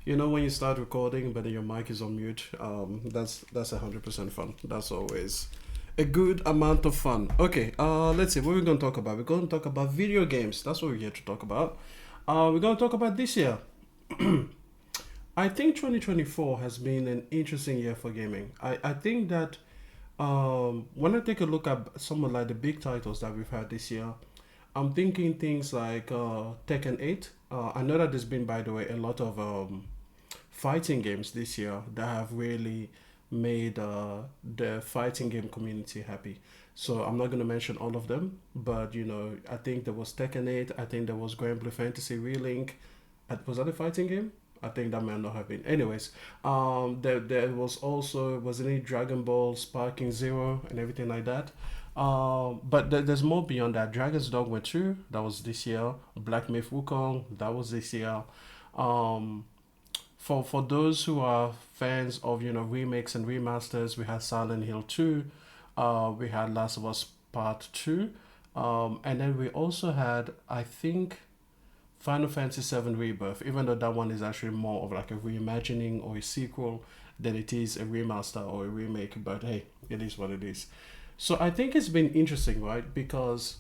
You know when you start recording, but then your mic is on mute. That's 100% fun. That's always a good amount of fun. Okay, let's see. What we're gonna talk about? We're gonna talk about video games. That's what we're here to talk about. We're gonna talk about this year. I think 2024 has been an interesting year for gaming. I think that when I take a look at some of like the big titles that we've had this year, I'm thinking things like Tekken 8. I know that there's been, by the way, a lot of fighting games this year that have really made the fighting game community happy. So I'm not going to mention all of them, but I think there was Tekken 8. I think there was Grand Blue Fantasy Relink. Was that a fighting game? I think that might not have been. Anyways, there was also wasn't it Dragon Ball Sparking Zero and everything like that. But there's more beyond that. Dragon's Dogma 2, that was this year. Black Myth Wukong, that was this year. Um, for those who are fans of remakes and remasters, we had Silent Hill 2, we had Last of Us Part 2, and then we also had, I think, Final Fantasy 7 Rebirth, even though that one is actually more of like a reimagining or a sequel than it is a remaster or a remake, but hey, it is what it is. So I think it's been interesting, right? Because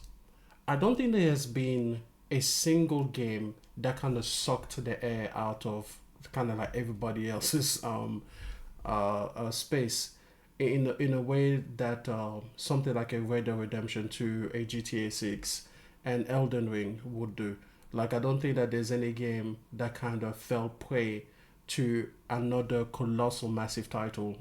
I don't think there has been a single game that kind of sucked the air out of kind of like everybody else's space in a way that something like a Red Dead Redemption 2, a GTA 6, and Elden Ring would do. Like I don't think that there's any game that kind of fell prey to another colossal massive title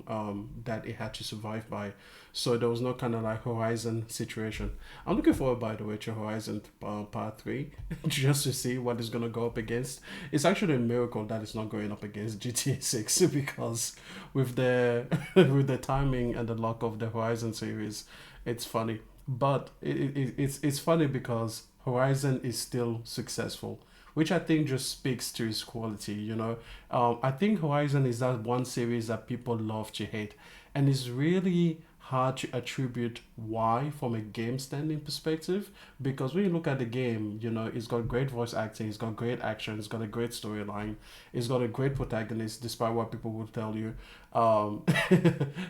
that it had to survive by. So there was no kind of like Horizon situation. I'm looking forward, by the way, to Horizon Part 3 just to see what it's going to go up against. It's actually a miracle that it's not going up against GTA 6 because with the with the timing and the luck of the Horizon series, it's funny. But it's funny because Horizon is still successful, which I think just speaks to its quality. I think Horizon is that one series that people love to hate, and it's really hard to attribute why from a game standing perspective. Because when you look at the game, it's got great voice acting, it's got great action, it's got a great storyline, it's got a great protagonist, despite what people will tell you. Um,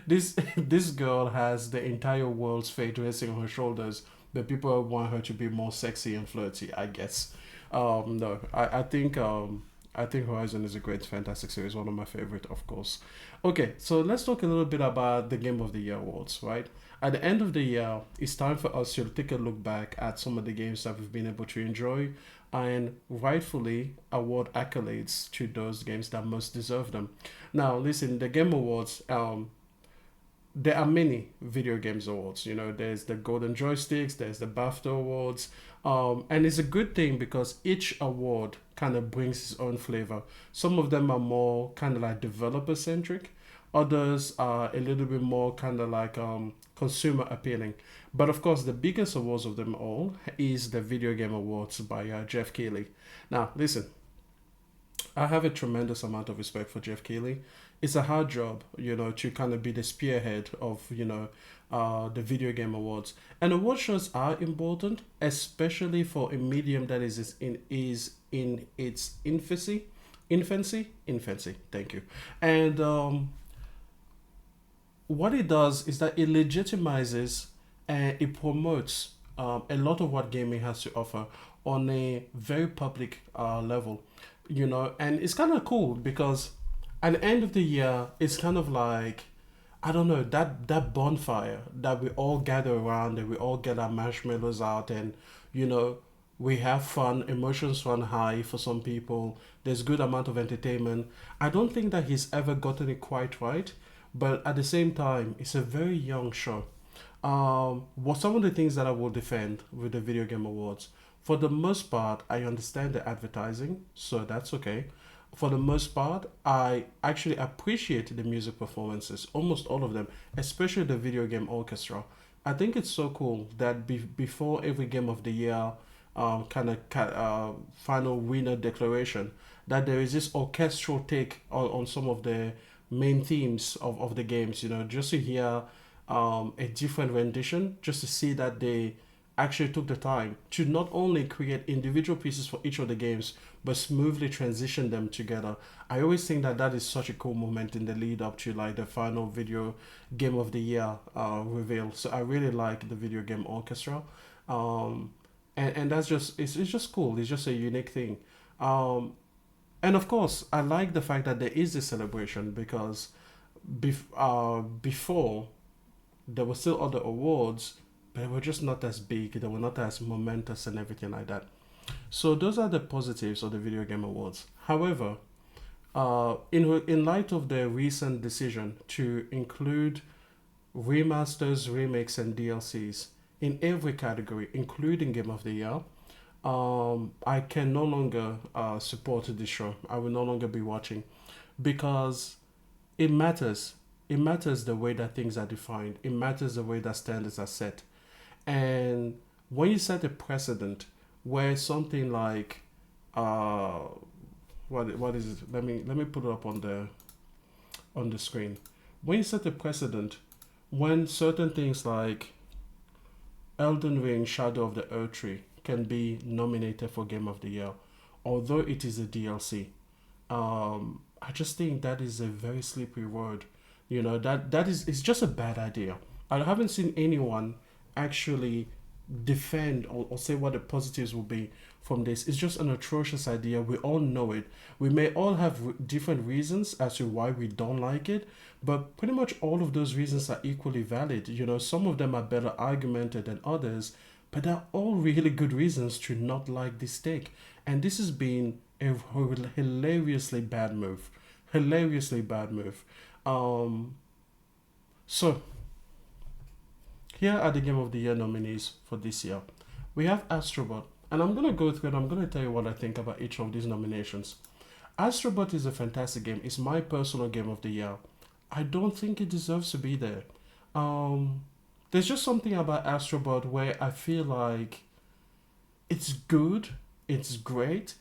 this girl has the entire world's fate resting on her shoulders, but people want her to be more sexy and flirty, I guess. No, I think Horizon is a great, fantastic series, one of my favorite, of course. Okay, so let's talk a little bit about the Game of the Year awards, right? At the end of the year, it's time for us to take a look back at some of the games that we've been able to enjoy and rightfully award accolades to those games that most deserve them. Now, listen, the Game Awards, there are many video games awards. There's the Golden Joysticks, there's the BAFTA awards, and it's a good thing because each award kind of brings its own flavor. Some of them are more kind of like developer centric, others are a little bit more kind of like consumer appealing. But of course, the biggest awards of them all is the Video Game Awards by Jeff Keighley. Now, listen, I have a tremendous amount of respect for Jeff Keighley. It's a hard job, to kind of be the spearhead of, the video game awards. And award shows are important, especially for a medium that is in its infancy. Thank you. And what it does is that it legitimizes and it promotes a lot of what gaming has to offer on a very public level, and it's kind of cool because at the end of the year, it's kind of like, I don't know, that bonfire that we all gather around and we all get our marshmallows out and you know we have fun, emotions run high for some people. There's good amount of entertainment. I don't think that he's ever gotten it quite right, but at the same time, it's a very young show. What some of the things that I will defend with the video game awards, for the most part, I understand the advertising, so that's okay. For the most part, I actually appreciate the music performances, almost all of them, especially the video game orchestra. I think it's so cool that before every game of the year, final winner declaration, that there is this orchestral take on some of the main themes of the games, just to hear a different rendition, just to see that they actually took the time to not only create individual pieces for each of the games, but smoothly transition them together. I always think that that is such a cool moment in the lead up to like the final video game of the year reveal. So I really like the video game orchestra. Um, and that's just it's just cool. It's just a unique thing. Um, and of course, I like the fact that there is this celebration because before there were still other awards, but they were just not as big. They were not as momentous and everything like that. So those are the positives of the video game awards. However, in light of the recent decision to include remasters, remakes, and DLCs in every category, including Game of the Year, I can no longer support this show. I will no longer be watching because it matters. It matters the way that things are defined. It matters the way that standards are set. And when you set a precedent where something like uh what is it? Let me put it up on the screen. When you set a precedent, when certain things like Elden Ring Shadow of the Earth Tree can be nominated for Game of the Year, although it is a DLC, I just think that is a very slippery word. That is it's just a bad idea. I haven't seen anyone actually defend or say what the positives will be from this. It's just an atrocious idea. We all know it. We may all have different reasons as to why we don't like it, but pretty much all of those reasons are equally valid. Some of them are better argumented than others, but they're all really good reasons to not like this take. And this has been a hilariously bad move. Hilariously bad move. Um, so here are the Game of the Year nominees for this year. We have Astrobot, and I'm gonna go through and I'm gonna tell you what I think about each of these nominations. Astrobot is a fantastic game. It's my personal game of the year. I don't think it deserves to be there. Um, there's just something about Astrobot where I feel like it's good, it's great,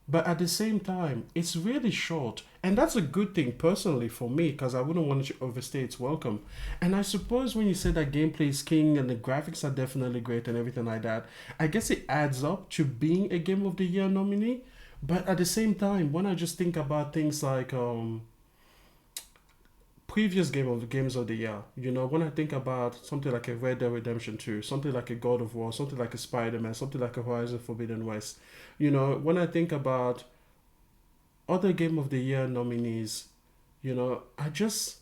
but at the same time, it's really short. And that's a good thing personally for me because I wouldn't want it to overstay its welcome. And I suppose when you say that gameplay is king and the graphics are definitely great and everything like that, I guess it adds up to being a Game of the Year nominee. But at the same time, when I just think about things like previous games of the year. When I think about something like a Red Dead Redemption 2, something like a God of War, something like a Spider-Man, something like a Horizon Forbidden West. When I think about other Game of the Year nominees, I just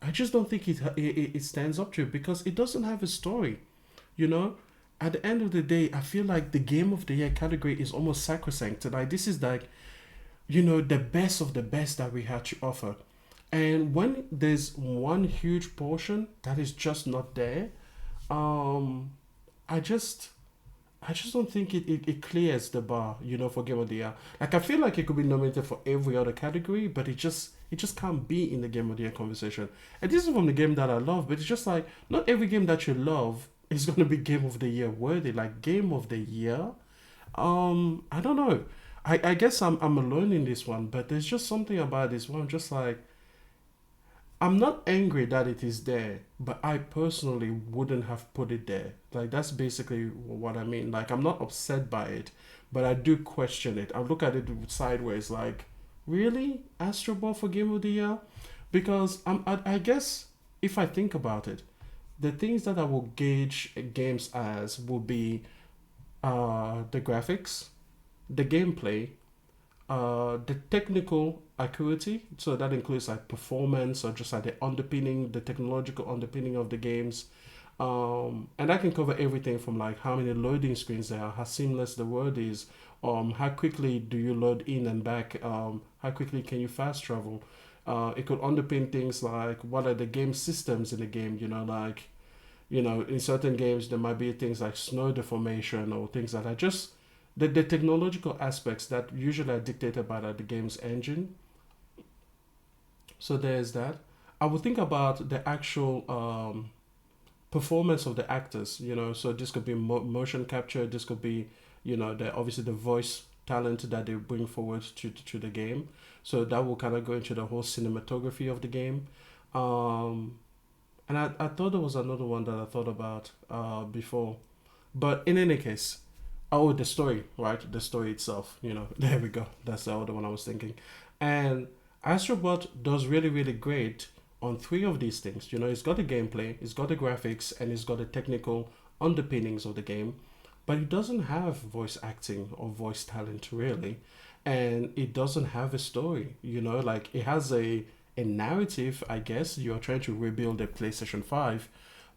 don't think it stands up to it because it doesn't have a story. You know, at the end of the day, I feel like the Game of the Year category is almost sacrosanct. Like this is like the best of the best that we had to offer. And when there's one huge portion that is just not there, um, I just I just don't think it clears the bar, for Game of the Year. Like I feel like it could be nominated for every other category, but it just can't be in the Game of the Year conversation. And this is from the game that I love, but it's just like not every game that you love is gonna be Game of the Year worthy. Like Game of the Year, I don't know. I guess I'm alone in this one, but there's just something about this one. I'm just like I'm not angry that it is there, but I personally wouldn't have put it there. Like that's basically what I mean. Like I'm not upset by it, but I do question it. I look at it sideways, like, really, Astro Ball for Game of the Year? Because I guess if I think about it, the things that I will gauge games as will be the graphics, the gameplay, the technical accuracy, so that includes like performance or just like the underpinning, the technological underpinning of the games, and that can cover everything from like how many loading screens there are, how seamless the word is, how quickly do you load in and back, how quickly can you fast travel. It could underpin things like what are the game systems in the game, like in certain games there might be things like snow deformation or things like that. Just the technological aspects that usually are dictated by the game's engine. So there's that. I would think about the actual performance of the actors. So this could be motion capture. This could be the obviously the voice talent that they bring forward to the game. So that will kind of go into the whole cinematography of the game. Um, and I thought there was another one that I thought about before. But in any case, oh, the story, right? The story itself, there we go. That's the other one I was thinking. And Astrobot does really, really great on three of these things. It's got the gameplay, it's got the graphics, and it's got the technical underpinnings of the game, but it doesn't have voice acting or voice talent really, and it doesn't have a story. Like it has a narrative. I guess you're trying to rebuild a PlayStation 5,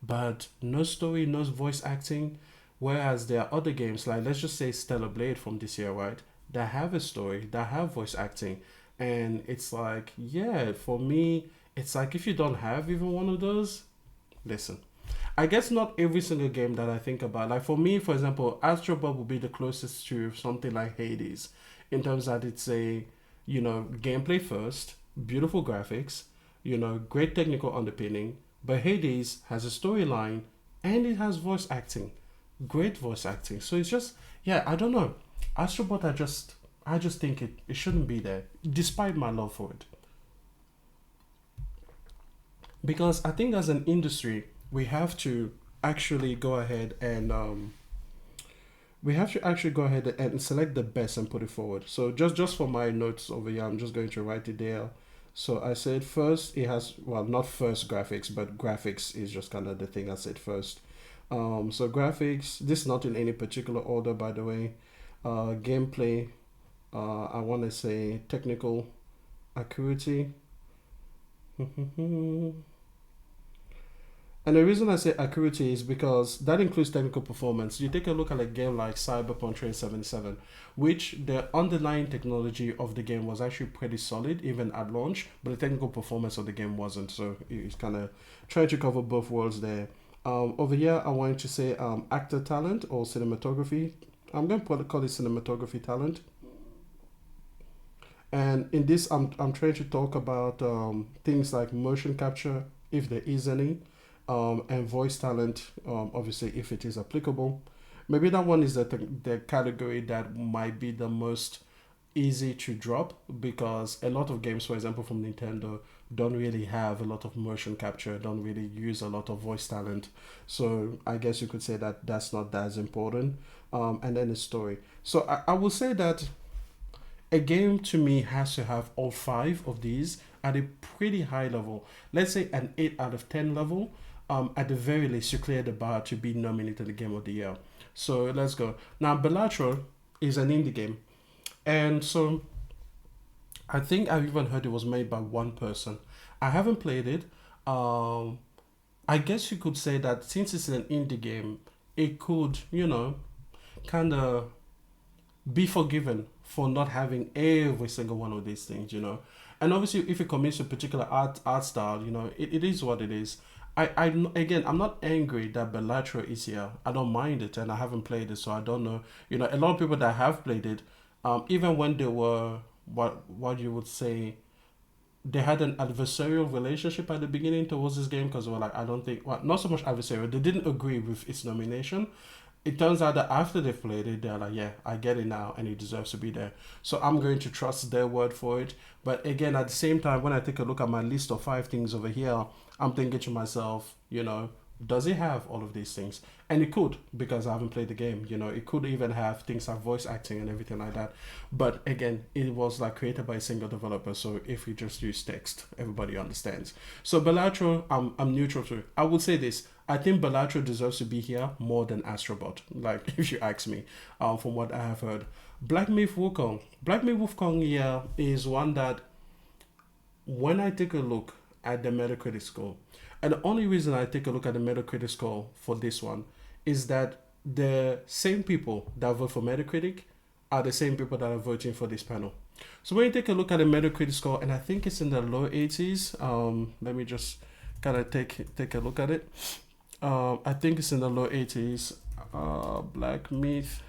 but no story, no voice acting. Whereas there are other games like, let's just say, Stellar Blade from this year, right? That have a story, that have voice acting, and it's like, yeah, for me, it's like if you don't have even one of those, listen. I guess not every single game that I think about. Like for me, for example, Astro Bot would be the closest to something like Hades, in terms that it's a, gameplay first, beautiful graphics, great technical underpinning. But Hades has a storyline and it has voice acting, great voice acting. So it's just, yeah, I don't know. Astro Bot, I just think it shouldn't be there, despite my love for it. Because I think as an industry, we have to actually go ahead and select the best and put it forward. So just for my notes over here, I'm just going to write it there. So I said first, it has, well, not first graphics, but graphics is just kind of the thing I said first. So graphics, this is not in any particular order, by the way. Gameplay, I want to say technical accuracy. And the reason I say accuracy is because that includes technical performance. You take a look at a game like Cyberpunk 2077, which the underlying technology of the game was actually pretty solid even at launch, but the technical performance of the game wasn't. So it's kind of trying to cover both worlds there. Over here, I wanted to say actor talent or cinematography. I'm going to call it cinematography talent. And in this, I'm trying to talk about things like motion capture, if there is any, and voice talent, obviously, if it is applicable. Maybe that one is the category that might be the most easy to drop, because a lot of games, for example, from Nintendo, don't really have a lot of motion capture, don't really use a lot of voice talent. So I guess you could say that that's not as important. And then the story. So I will say that a game to me has to have all five of these at a pretty high level. Let's say an 8 out of 10 level. At the very least, you clear the bar to be nominated the Game of the Year. So let's go. Now, Balatro is an indie game. And so I think I've even heard it was made by one person. I haven't played it. I guess you could say that since it's an indie game, it could, kind of be forgiven for not having every single one of these things. And obviously, if it commits to a particular art style, it is what it is. Again, I'm not angry that Balatro is here. I don't mind it, and I haven't played it, so I don't know. A lot of people that have played it, even when they were what you would say, they had an adversarial relationship at the beginning towards this game, because they were like, I don't think, well, not so much adversarial. They didn't agree with its nomination. It turns out that after they've played it, they're like, yeah, I get it now, and it deserves to be there. So I'm going to trust their word for it. But again, at the same time, when I take a look at my list of 5 things over here, I'm thinking to myself, does it have all of these things? And it could, because I haven't played the game. It could even have things like voice acting and everything like that. But again, it was like created by a single developer. So if we just use text, everybody understands. So Balatro, I'm neutral to it. I would say this. I think Balatro deserves to be here more than Astrobot, like if you ask me, from what I have heard. Black Myth Wukong. Black Myth Wukong here is one that, when I take a look at the Metacritic score, and the only reason I take a look at the Metacritic score for this one is that the same people that vote for Metacritic are the same people that are voting for this panel. So when you take a look at the Metacritic score, and I think it's in the low 80s, let me just kind of take a look at it. I think it's in the low 80s. Black Myth.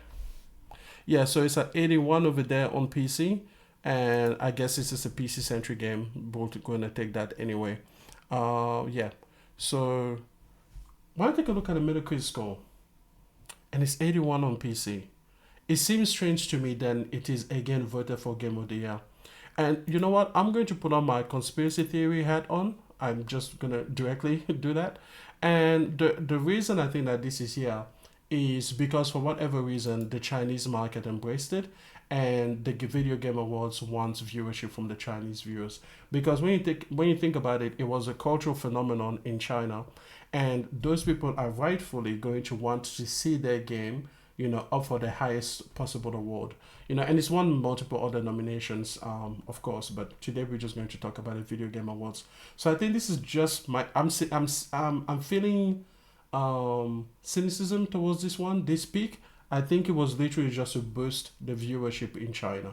Yeah, so it's at 81 over there on PC, and I guess it's just a PC-centric game. We're going to take that anyway. Yeah. So when I take a look at the Metacritic score, and it's 81 on PC, it seems strange to me then it is again voted for Game of the Year. And you know what? I'm going to put on my conspiracy theory hat on. I'm just going to directly do that. And the reason I think that this is here is because for whatever reason the Chinese market embraced it, and the Video Game Awards wants viewership from the Chinese viewers. Because when you think about it, it was a cultural phenomenon in China, and those people are rightfully going to want to see their game, up for the highest possible award. And it's won multiple other nominations, of course. But today we're just going to talk about the Video Game Awards. So I think this is just my I'm feeling cynicism towards this one. This peak, I think it was literally just to boost the viewership in China.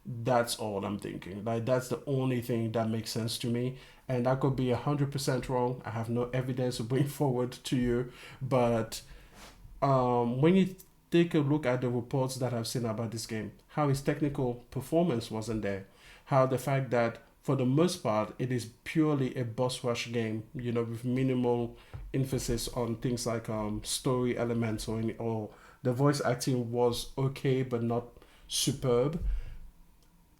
That's all I'm thinking. Like that's the only thing that makes sense to me, and I could be 100% wrong. I have no evidence to bring forward to you, but when you take a look at the reports that I've seen about this game, how its technical performance wasn't there, how the fact that for the most part it is purely a boss rush game, with minimal emphasis on things like story elements or the voice acting was okay but not superb.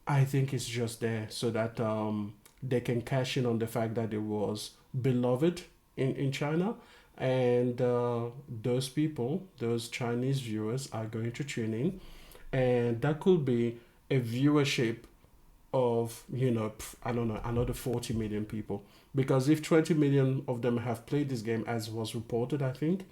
I think it's just there so that they can cash in on the fact that it was beloved in China, and those people, those Chinese viewers, are going to tune in, and that could be a viewership of I don't know, another 40 million people, because if 20 million of them have played this game as was reported, I think,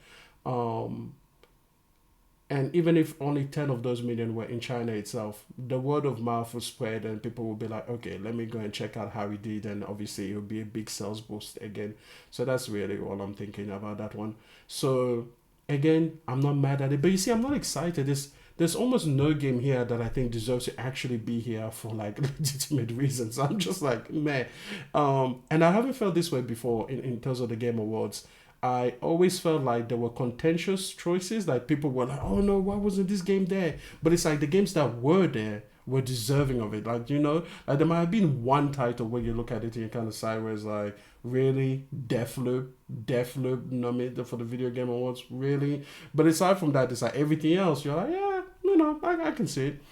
and even if only 10 of those million were in China itself, the word of mouth will spread and people will be like, okay, let me go and check out how he did. And obviously, it will be a big sales boost again. So that's really all I'm thinking about that one. So again, I'm not mad at it. But you see, I'm not excited. There's almost no game here that I think deserves to actually be here for like legitimate reasons. I'm just like, meh. And I haven't felt this way before in terms of the Game Awards. I always felt like there were contentious choices. Like people were like, "Oh no, why wasn't this game there?" But it's like the games that were there were deserving of it. Like like there might have been one title where you look at it and you kind of sideways, like, really, Deathloop nominated for the Video Game Awards, really. But aside from that, it's like everything else. You're like, yeah, I can see it.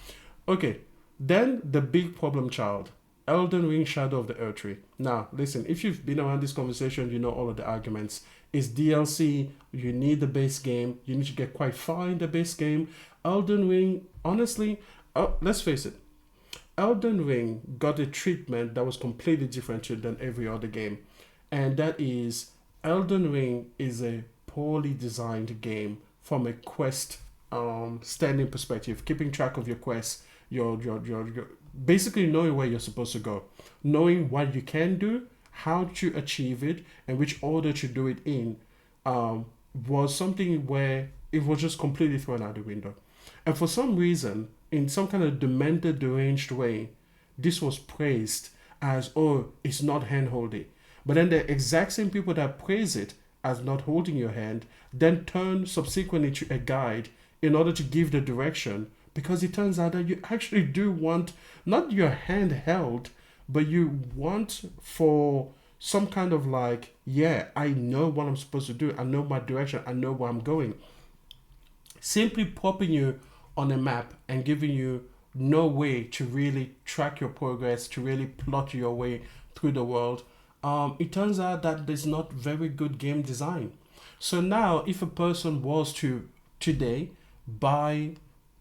Okay, then the big problem child. Elden Ring Shadow of the Earth Tree. Now, listen, if you've been around this conversation, you know all of the arguments. It's DLC, you need the base game, you need to get quite far in the base game. Elden Ring, honestly, let's face it, Elden Ring got a treatment that was completely different than every other game. And that is, Elden Ring is a poorly designed game from a quest standing perspective, keeping track of your quests, your basically knowing where you're supposed to go, knowing what you can do, how to achieve it, and which order to do it in, was something where it was just completely thrown out the window. And for some reason, in some kind of demented, deranged way, this was praised as, oh, it's not hand-holdy. But then the exact same people that praise it as not holding your hand then turn subsequently to a guide in order to give the direction, because it turns out that you actually do want not your hand held, but you want for some kind of like, yeah, I know what I'm supposed to do. I know my direction. I know where I'm going. Simply popping you on a map and giving you no way to really track your progress, to really plot your way through the world, it turns out that there's not very good game design. So now, if a person was to today buy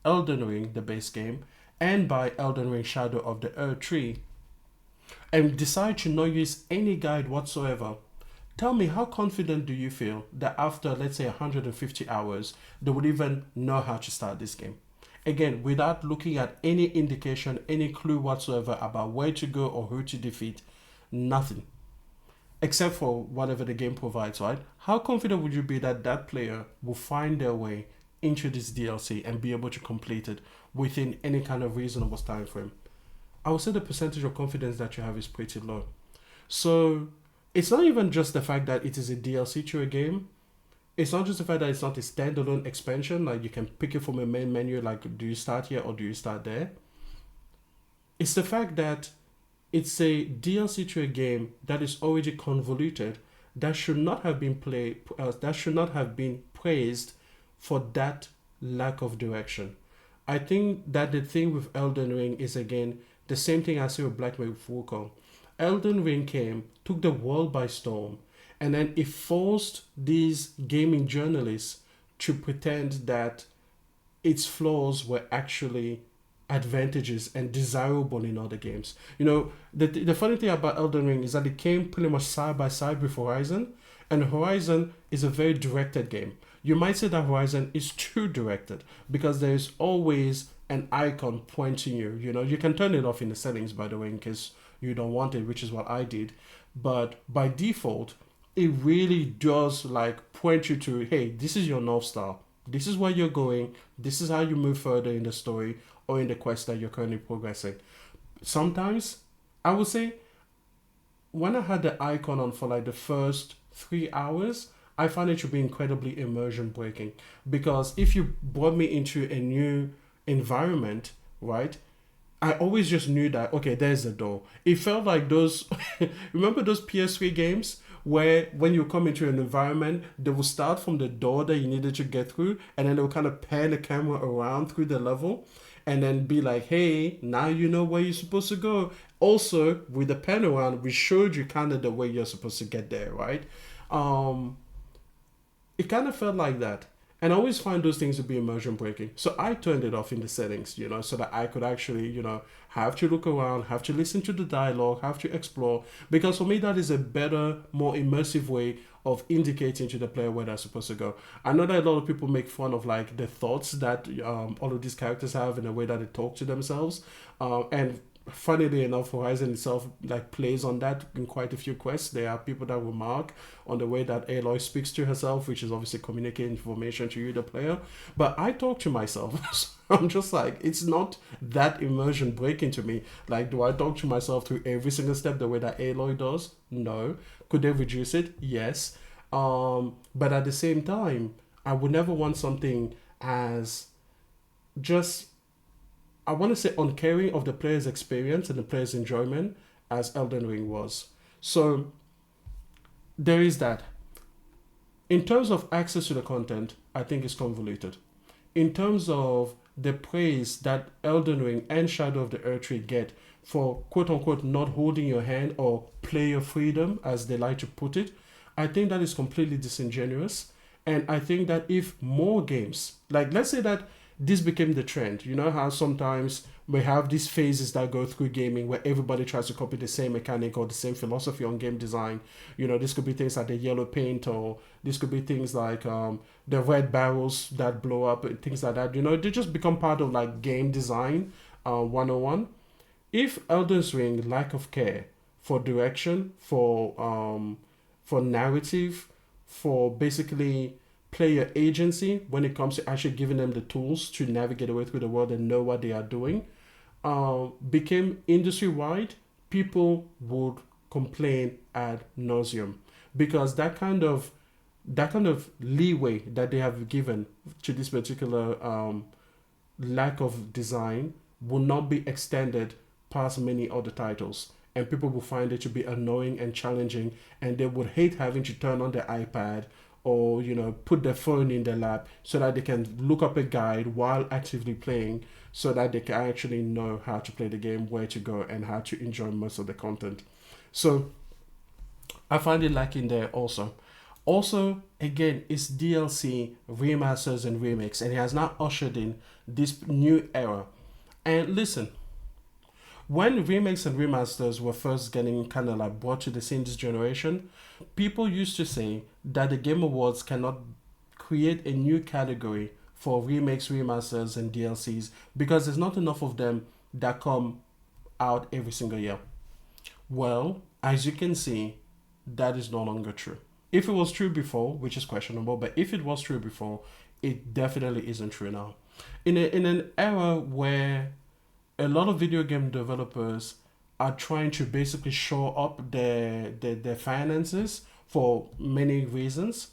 Elden Ring, the base game, and buy Elden Ring Shadow of the Earth Tree, and decide to not use any guide whatsoever, tell me, how confident do you feel that after, let's say, 150 hours, they would even know how to start this game? Again, without looking at any indication, any clue whatsoever about where to go or who to defeat, nothing. Except for whatever the game provides, right? How confident would you be that that player will find their way into this DLC and be able to complete it within any kind of reasonable time frame? I would say the percentage of confidence that you have is pretty low. So it's not even just the fact that it is a DLC to a game. It's not just the fact that it's not a standalone expansion, like you can pick it from a main menu, like do you start here or do you start there? It's the fact that it's a DLC to a game that is already convoluted, that should not have been praised for that lack of direction. I think that the thing with Elden Ring is, again, the same thing I see with Black Myth Wukong. Elden Ring came, took the world by storm, and then it forced these gaming journalists to pretend that its flaws were actually advantages and desirable in other games. You know, the funny thing about Elden Ring is that it came pretty much side by side with Horizon, and Horizon is a very directed game. You might say that Horizon is too directed because there's always an icon pointing you. You know, you can turn it off in the settings, by the way, in case you don't want it, which is what I did. But by default, it really does like point you to, hey, this is your North Star. This is where you're going. This is how you move further in the story or in the quest that you're currently progressing. Sometimes, I would say, when I had the icon on for like the first 3 hours, I found it to be incredibly immersion breaking. Because if you brought me into a new environment, right? I always just knew that, okay, there's the door. It felt like those, remember those PS3 games where when you come into an environment, they will start from the door that you needed to get through, and then they'll kind of pan the camera around through the level, and then be like, hey, now you know where you're supposed to go. Also, with the pan around, we showed you kind of the way you're supposed to get there, right? Um, it kind of felt like that. And I always find those things to be immersion breaking. So I turned it off in the settings, you know, so that I could actually, you know, have to look around, have to listen to the dialogue, have to explore. Because for me, that is a better, more immersive way of indicating to the player where they're supposed to go. I know that a lot of people make fun of like the thoughts that all of these characters have in the way that they talk to themselves. And funnily enough, Horizon itself like plays on that in quite a few quests. There are people that remark on the way that Aloy speaks to herself, which is obviously communicating information to you, the player. But I talk to myself. So I'm just like, it's not that immersion breaking to me. Like, do I talk to myself through every single step the way that Aloy does? No. Could they reduce it? Yes. But at the same time, I would never want something as just, I want to say, uncaring of the player's experience and the player's enjoyment as Elden Ring was. So there is that. In terms of access to the content, I think it's convoluted. In terms of the praise that Elden Ring and Shadow of the Erdtree get for quote unquote not holding your hand or player freedom, as they like to put it, I think that is completely disingenuous. And I think that if more games, like let's say that this became the trend, you know how sometimes we have these phases that go through gaming where everybody tries to copy the same mechanic or the same philosophy on game design. You know, this could be things like the yellow paint, or this could be things like the red barrels that blow up, things like that. You know, they just become part of like game design 101. If Elden's Ring lack of care for direction, for narrative, for basically player agency when it comes to actually giving them the tools to navigate away through the world and know what they are doing, became industry wide, people would complain ad nauseum, because that kind of leeway that they have given to this particular lack of design will not be extended past many other titles, and people will find it to be annoying and challenging, and they would hate having to turn on their iPad or put their phone in their lap so that they can look up a guide while actively playing, so that they can actually know how to play the game, where to go, and how to enjoy most of the content. So I find it lacking there also. Also, again, it's DLC, remasters, and remakes, and it has now ushered in this new era. And listen, when remakes and remasters were first getting kind of like brought to the scene this generation, people used to say that the Game Awards cannot create a new category for remakes, remasters, and DLCs because there's not enough of them that come out every single year. Well, as you can see, that is no longer true. If it was true before, which is questionable, but if it was true before, it definitely isn't true now. In an era where a lot of video game developers are trying to basically shore up their finances for many reasons,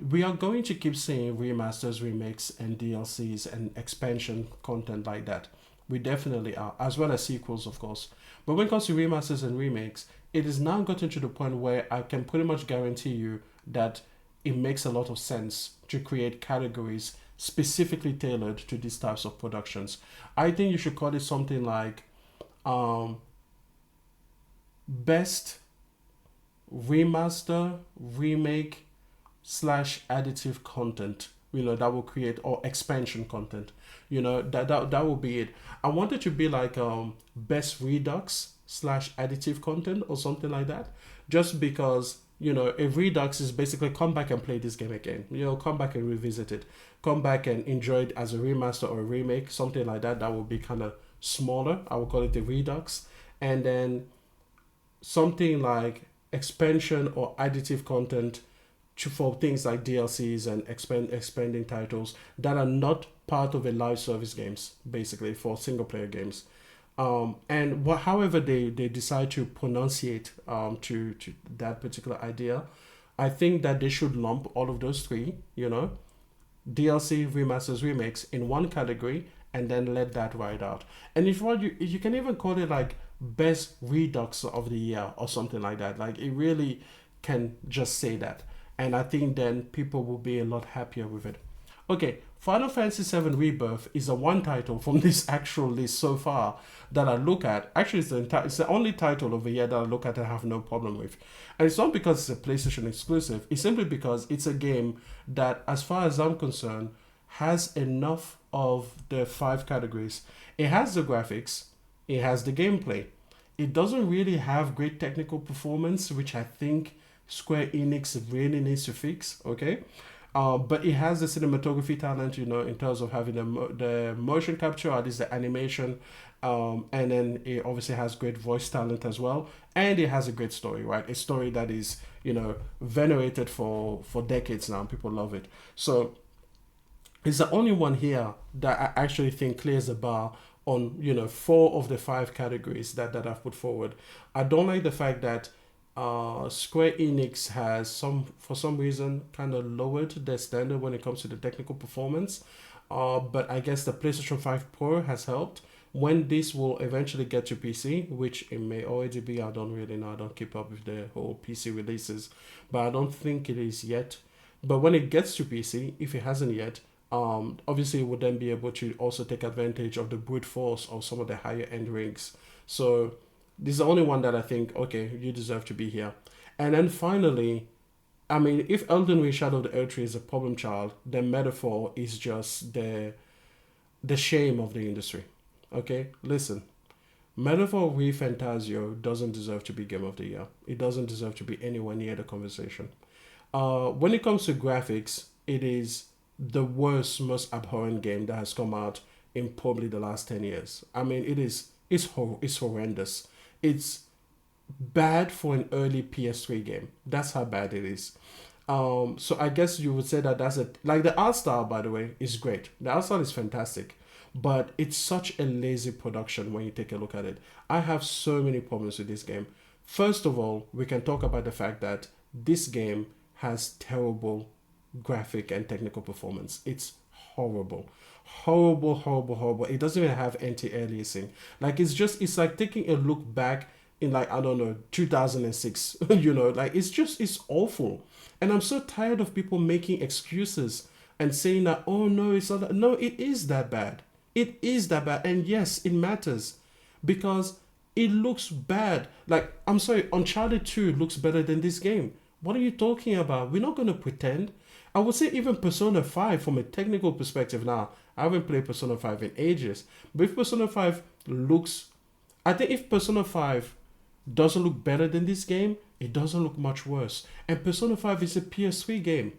we are going to keep seeing remasters, remakes, and DLCs and expansion content like that. We definitely are, as well as sequels, of course. But when it comes to remasters and remakes, it is now gotten to the point where I can pretty much guarantee you that it makes a lot of sense to create categories specifically tailored to these types of productions. I think you should call it something like best remaster, remake slash additive content that will create, or expansion content. That will be it. I want it to be like best redux slash additive content or something like that, just because a redux is basically come back and play this game again, come back and revisit it, come back and enjoy it as a remaster or a remake, something like that. That would be kind of smaller. I would call it the redux. And then something like expansion or additive content for things like DLCs and expanding titles that are not part of a live service games, basically for single player games. And however they decide to pronunciate to that particular idea, I think that they should lump all of those three, DLC, remasters, remakes in one category, and then let that ride out. And if you can even call it like best redux of the year or something like that. Like, it really can just say that, and I think then people will be a lot happier with it. Okay, Final Fantasy VII Rebirth is a one title from this actual list so far that I look at. Actually, it's the only title of the year that I look at and have no problem with. And it's not because it's a PlayStation exclusive. It's simply because it's a game that, as far as I'm concerned, has enough of the 5 categories. It has the graphics. It has the gameplay. It doesn't really have great technical performance, which I think Square Enix really needs to fix, okay? But it has the cinematography talent, in terms of having the motion capture, or at least the animation. And then it obviously has great voice talent as well. And it has a great story, right? A story that is, venerated for decades now. People love it. So it's the only one here that I actually think clears the bar on 4 of the 5 categories that I've put forward. I don't like the fact that Square Enix has for some reason kind of lowered their standard when it comes to the technical performance. But I guess the PlayStation 5 Pro has helped. When this will eventually get to PC, which it may already be, I don't really know. I don't keep up with the whole PC releases, but I don't think it is yet. But when it gets to PC, if it hasn't yet, obviously it would then be able to also take advantage of the brute force of some of the higher end rigs. So this is the only one that I think, okay, you deserve to be here. And then finally, I mean, if Elden Ring Shadow of the Erdtree is a problem child, then Metaphor is just the shame of the industry. Okay, listen. Metaphor ReFantasio doesn't deserve to be Game of the Year. It doesn't deserve to be anywhere near the conversation. When it comes to graphics, it is the worst, most abhorrent game that has come out in probably the last 10 years. I mean, it's horrendous. It's bad for an early PS3 game. That's how bad it is. So I guess you would say that that's it. Like, the art style, by the way, is great. The art style is fantastic. But it's such a lazy production when you take a look at it. I have so many problems with this game. First of all, we can talk about the fact that this game has terrible graphic and technical performance. It's horrible. Horrible. It doesn't even have anti-aliasing. Like, it's like taking a look back in, like, I don't know, 2006. Like, it's awful. And I'm so tired of people making excuses and saying that, oh no, it's not that. No, it is that bad. It is that bad. And yes, it matters because it looks bad. Like, I'm sorry, Uncharted 2 looks better than this game. What are you talking about? We're not going to pretend. I would say even Persona 5 from a technical perspective now. I haven't played Persona 5 in ages. But if Persona 5 I think if Persona 5 doesn't look better than this game, it doesn't look much worse. And Persona 5 is a PS3 game.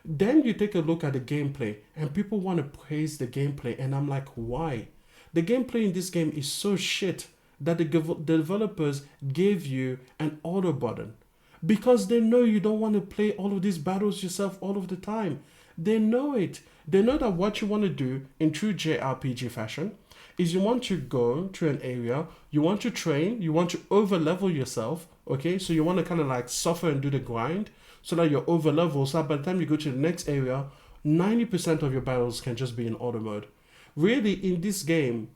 Then you take a look at the gameplay and people want to praise the gameplay. And I'm like, why? The gameplay in this game is so shit that the developers gave you an auto button. Because they know you don't want to play all of these battles yourself all of the time. They know it. They know that what you want to do in true JRPG fashion is you want to go to an area, you want to train, you want to over level yourself, okay? So you want to kind of like suffer and do the grind so that you're over level. So by the time you go to the next area, 90% of your battles can just be in auto mode. Really, in this game,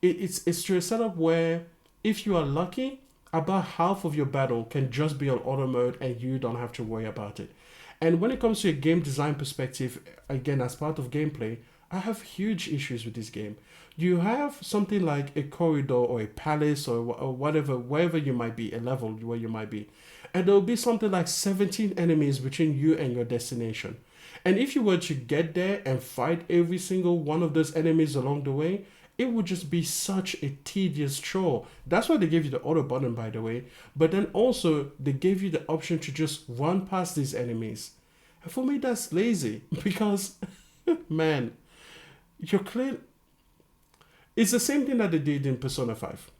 it's to a setup where if you are lucky, about half of your battle can just be on auto mode and you don't have to worry about it. And when it comes to a game design perspective, again, as part of gameplay, I have huge issues with this game. You have something like a corridor or a palace or whatever, wherever you might be, a level where you might be. And there will be something like 17 enemies between you and your destination. And if you were to get there and fight every single one of those enemies along the way, it would just be such a tedious chore. That's why they gave you the auto button, by the way. But then also, they gave you the option to just run past these enemies. And for me, that's lazy because, man, you're clear. It's the same thing that they did in Persona 5.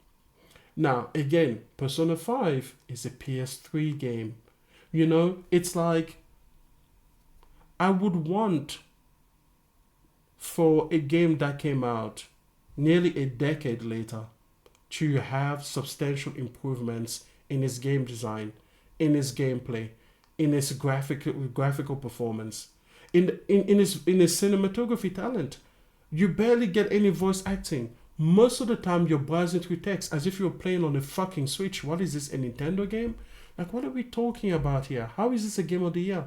Now, again, Persona 5 is a PS3 game. You know, it's like I would want for a game that came out nearly a decade later to have substantial improvements in its game design, in its gameplay, in its graphical performance, in its cinematography talent. You barely get any voice acting. Most of the time you're browsing through text as if you're playing on a fucking Switch. What is this, a Nintendo game? Like, what are we talking about here? How is this a game of the year?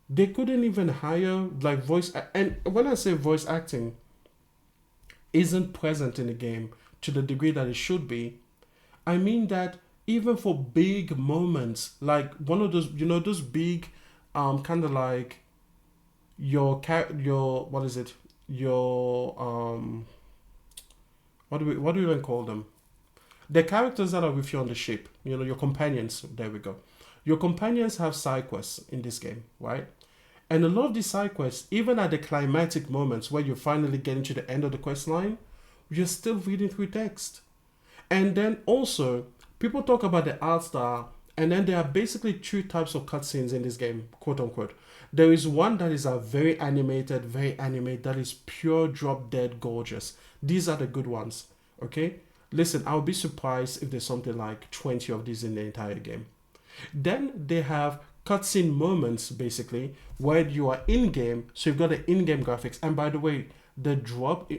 They couldn't even hire like and when I say voice acting isn't present in the game to the degree that it should be, I mean that even for big moments, like one of those, you know, those big, kind of like your what is it? Your what do we even call them? The characters that are with you on the ship, you know, your companions. There we go. Your companions have side quests in this game, right? And a lot of these side quests, even at the climatic moments where you're finally getting to the end of the quest line, you're still reading through text. And then also, people talk about the art style, and then there are basically two types of cutscenes in this game, quote unquote. There is one that is a very animated, that is pure drop dead gorgeous. These are the good ones, okay? Listen, I'll be surprised if there's something like 20 of these in the entire game. Then they have cutscene moments, basically, where you are in game, so you've got the in-game graphics. And by the way, the drop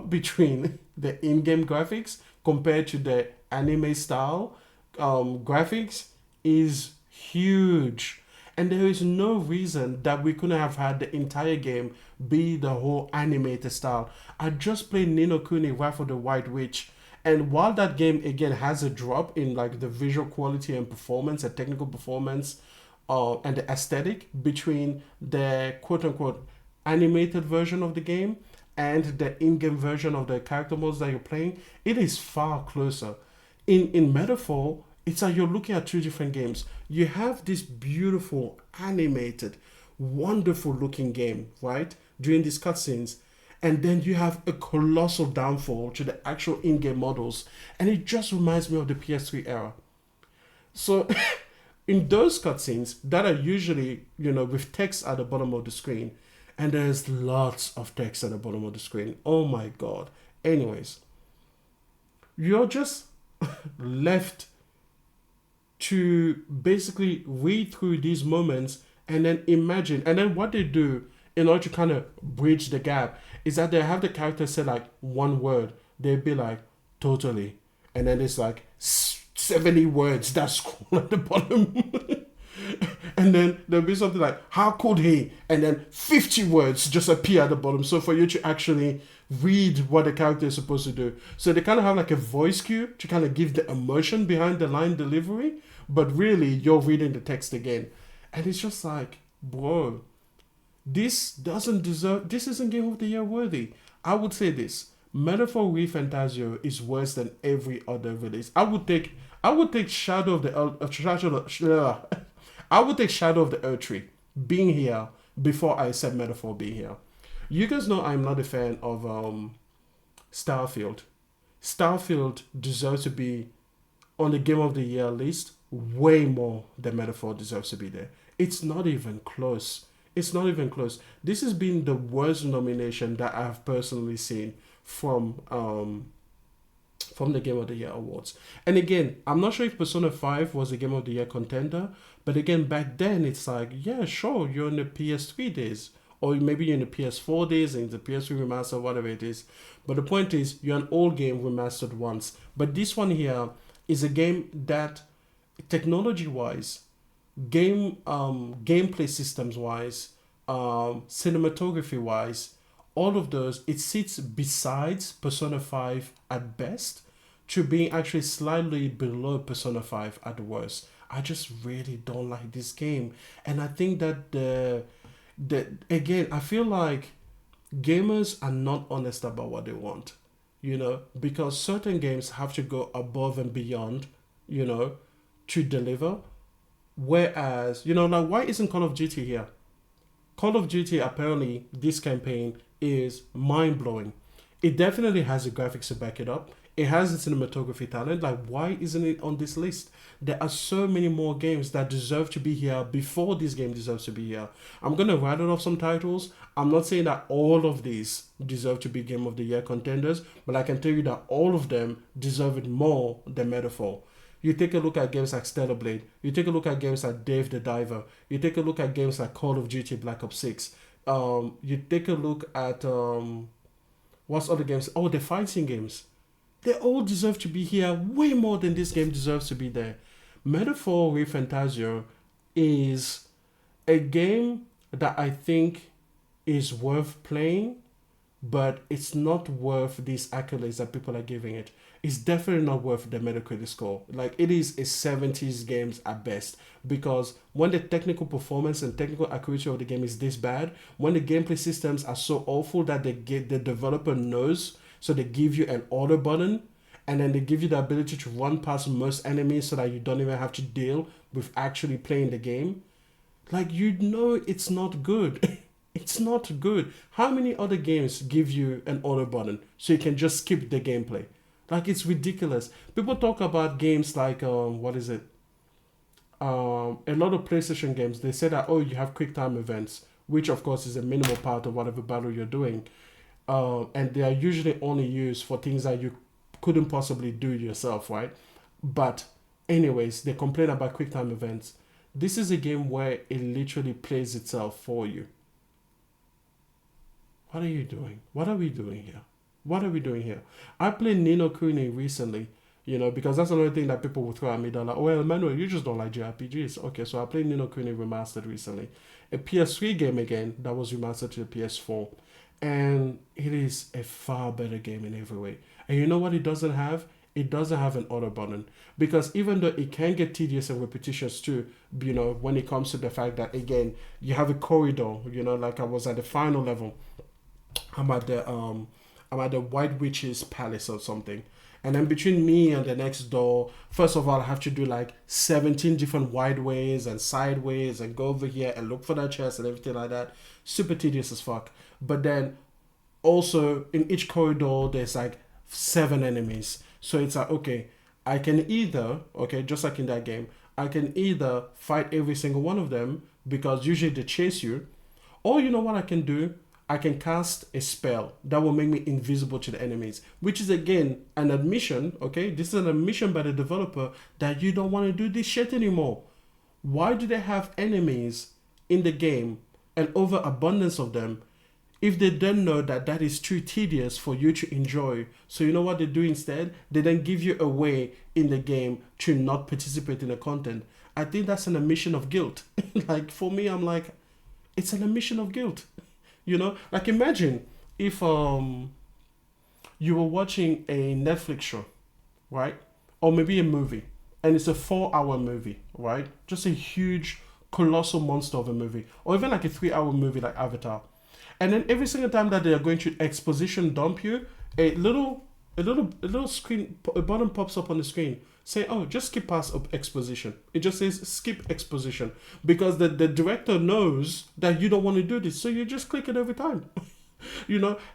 between the in-game graphics compared to the anime style graphics is huge. And there is no reason that we couldn't have had the entire game be the whole animated style. I just played Ni no Kuni Wrath of the White Witch, and while that game again has a drop in like the visual quality and performance and technical performance and the aesthetic between the quote unquote animated version of the game and the in-game version of the character modes that you're playing, it is far closer. In Metaphor, it's like you're looking at two different games. You have this beautiful, animated, wonderful looking game, right? During these cutscenes. And then you have a colossal downfall to the actual in-game models. And it just reminds me of the PS3 era. So in those cutscenes that are usually, you know, with text at the bottom of the screen, and there's lots of text at the bottom of the screen. Oh my God. Anyways, you're just left to basically read through these moments and then imagine. And then what they do in order to kind of bridge the gap is that they have the character say like one word. They'd be like, totally. And then it's like 70 words that scroll at the bottom. And then there'll be something like, how could he? And then 50 words just appear at the bottom. So for you to actually read what the character is supposed to do. So they kind of have like a voice cue to kind of give the emotion behind the line delivery. But really, you're reading the text again. And it's just like, bro, this isn't Game of the Year worthy. I would say this. Metaphor ReFantazio is worse than every other release. I would take Shadow of the I would take Shadow of the Erdtree being here before I said Metaphor being here. You guys know I'm not a fan of Starfield. Starfield deserves to be on the Game of the Year list way more than Metaphor deserves to be there. It's not even close. It's not even close. This has been the worst nomination that I've personally seen from the Game of the Year awards. And again, I'm not sure if Persona 5 was a Game of the Year contender, but again, back then it's like, yeah, sure, you're in the PS3 days, or maybe you're in the PS4 days and the PS3 remaster, whatever it is. But the point is, you're an old game remastered once. But this one here is a game that, technology-wise, gameplay systems-wise, cinematography-wise, all of those, it sits besides Persona 5 at best to being actually slightly below Persona 5 at the worst. I just really don't like this game. And I think that the again, I feel like gamers are not honest about what they want, because certain games have to go above and beyond, you know, to deliver. Whereas, like, why isn't Call of Duty here? Call of Duty, apparently, this campaign is mind blowing. It definitely has the graphics to back it up. It has the cinematography talent. Like, why isn't it on this list? There are so many more games that deserve to be here before this game deserves to be here. I'm gonna rattle off some titles. I'm not saying that all of these deserve to be Game of the Year contenders, but I can tell you that all of them deserve it more than Metaphor. You take a look at games like Stellar Blade. You take a look at games like Dave the Diver. You take a look at games like Call of Duty Black Ops 6. You take a look at what's other games? Oh, the fighting games. They all deserve to be here way more than this game deserves to be there. Metaphor ReFantazio is a game that I think is worth playing, but it's not worth these accolades that people are giving it. It's definitely not worth the Metacritic score. Like, it is a 70s games at best, because when the technical performance and technical accuracy of the game is this bad, when the gameplay systems are so awful that the developer knows, so they give you an auto button, and then they give you the ability to run past most enemies so that you don't even have to deal with actually playing the game. Like, it's not good. It's not good. How many other games give you an auto button so you can just skip the gameplay? Like, it's ridiculous. People talk about games like what is it? A lot of PlayStation games, they say that, oh, you have quick time events, which of course is a minimal part of whatever battle you're doing. And they are usually only used for things that you couldn't possibly do yourself, right? But anyways, they complain about quick time events. This is a game where it literally plays itself for you. What are you doing? What are we doing here? What are we doing here? I played Ni no Kuni recently, because that's another thing that people will throw at me. They're like, oh, well, Emmanuel, you just don't like JRPGs. Okay, so I played Ni no Kuni Remastered recently. A PS3 game again that was remastered to the PS4. And it is a far better game in every way. And you know what it doesn't have? It doesn't have an auto button. Because even though it can get tedious and repetitious too, when it comes to the fact that, again, you have a corridor, like I was at the final level. I'm at the White Witch's palace or something. And then between me and the next door, first of all, I have to do like 17 different wide ways and sideways and go over here and look for that chest and everything like that. Super tedious as fuck. But then also in each corridor, there's like 7 enemies. So it's like, okay, I can either, okay, just like in that game, I can either fight every single one of them because usually they chase you. Or you know what I can do? I can cast a spell that will make me invisible to the enemies, which is again an admission, okay? This is an admission by the developer that you don't want to do this shit anymore. Why do they have enemies in the game and overabundance of them if they don't know that that is too tedious for you to enjoy? So you know what they do instead? They then give you a way in the game to not participate in the content. I think that's an admission of guilt. Like, for me, I'm like, it's an admission of guilt. Like, imagine if you were watching a Netflix show, right? Or maybe a movie, and it's a 4-hour movie, right? Just a huge, colossal monster of a movie. Or even like a 3-hour movie like Avatar. And then every single time that they are going to exposition dump you, a little screen, a button pops up on the screen saying, oh, just skip past exposition. It just says skip exposition because the director knows that you don't want to do this. So you just click it every time,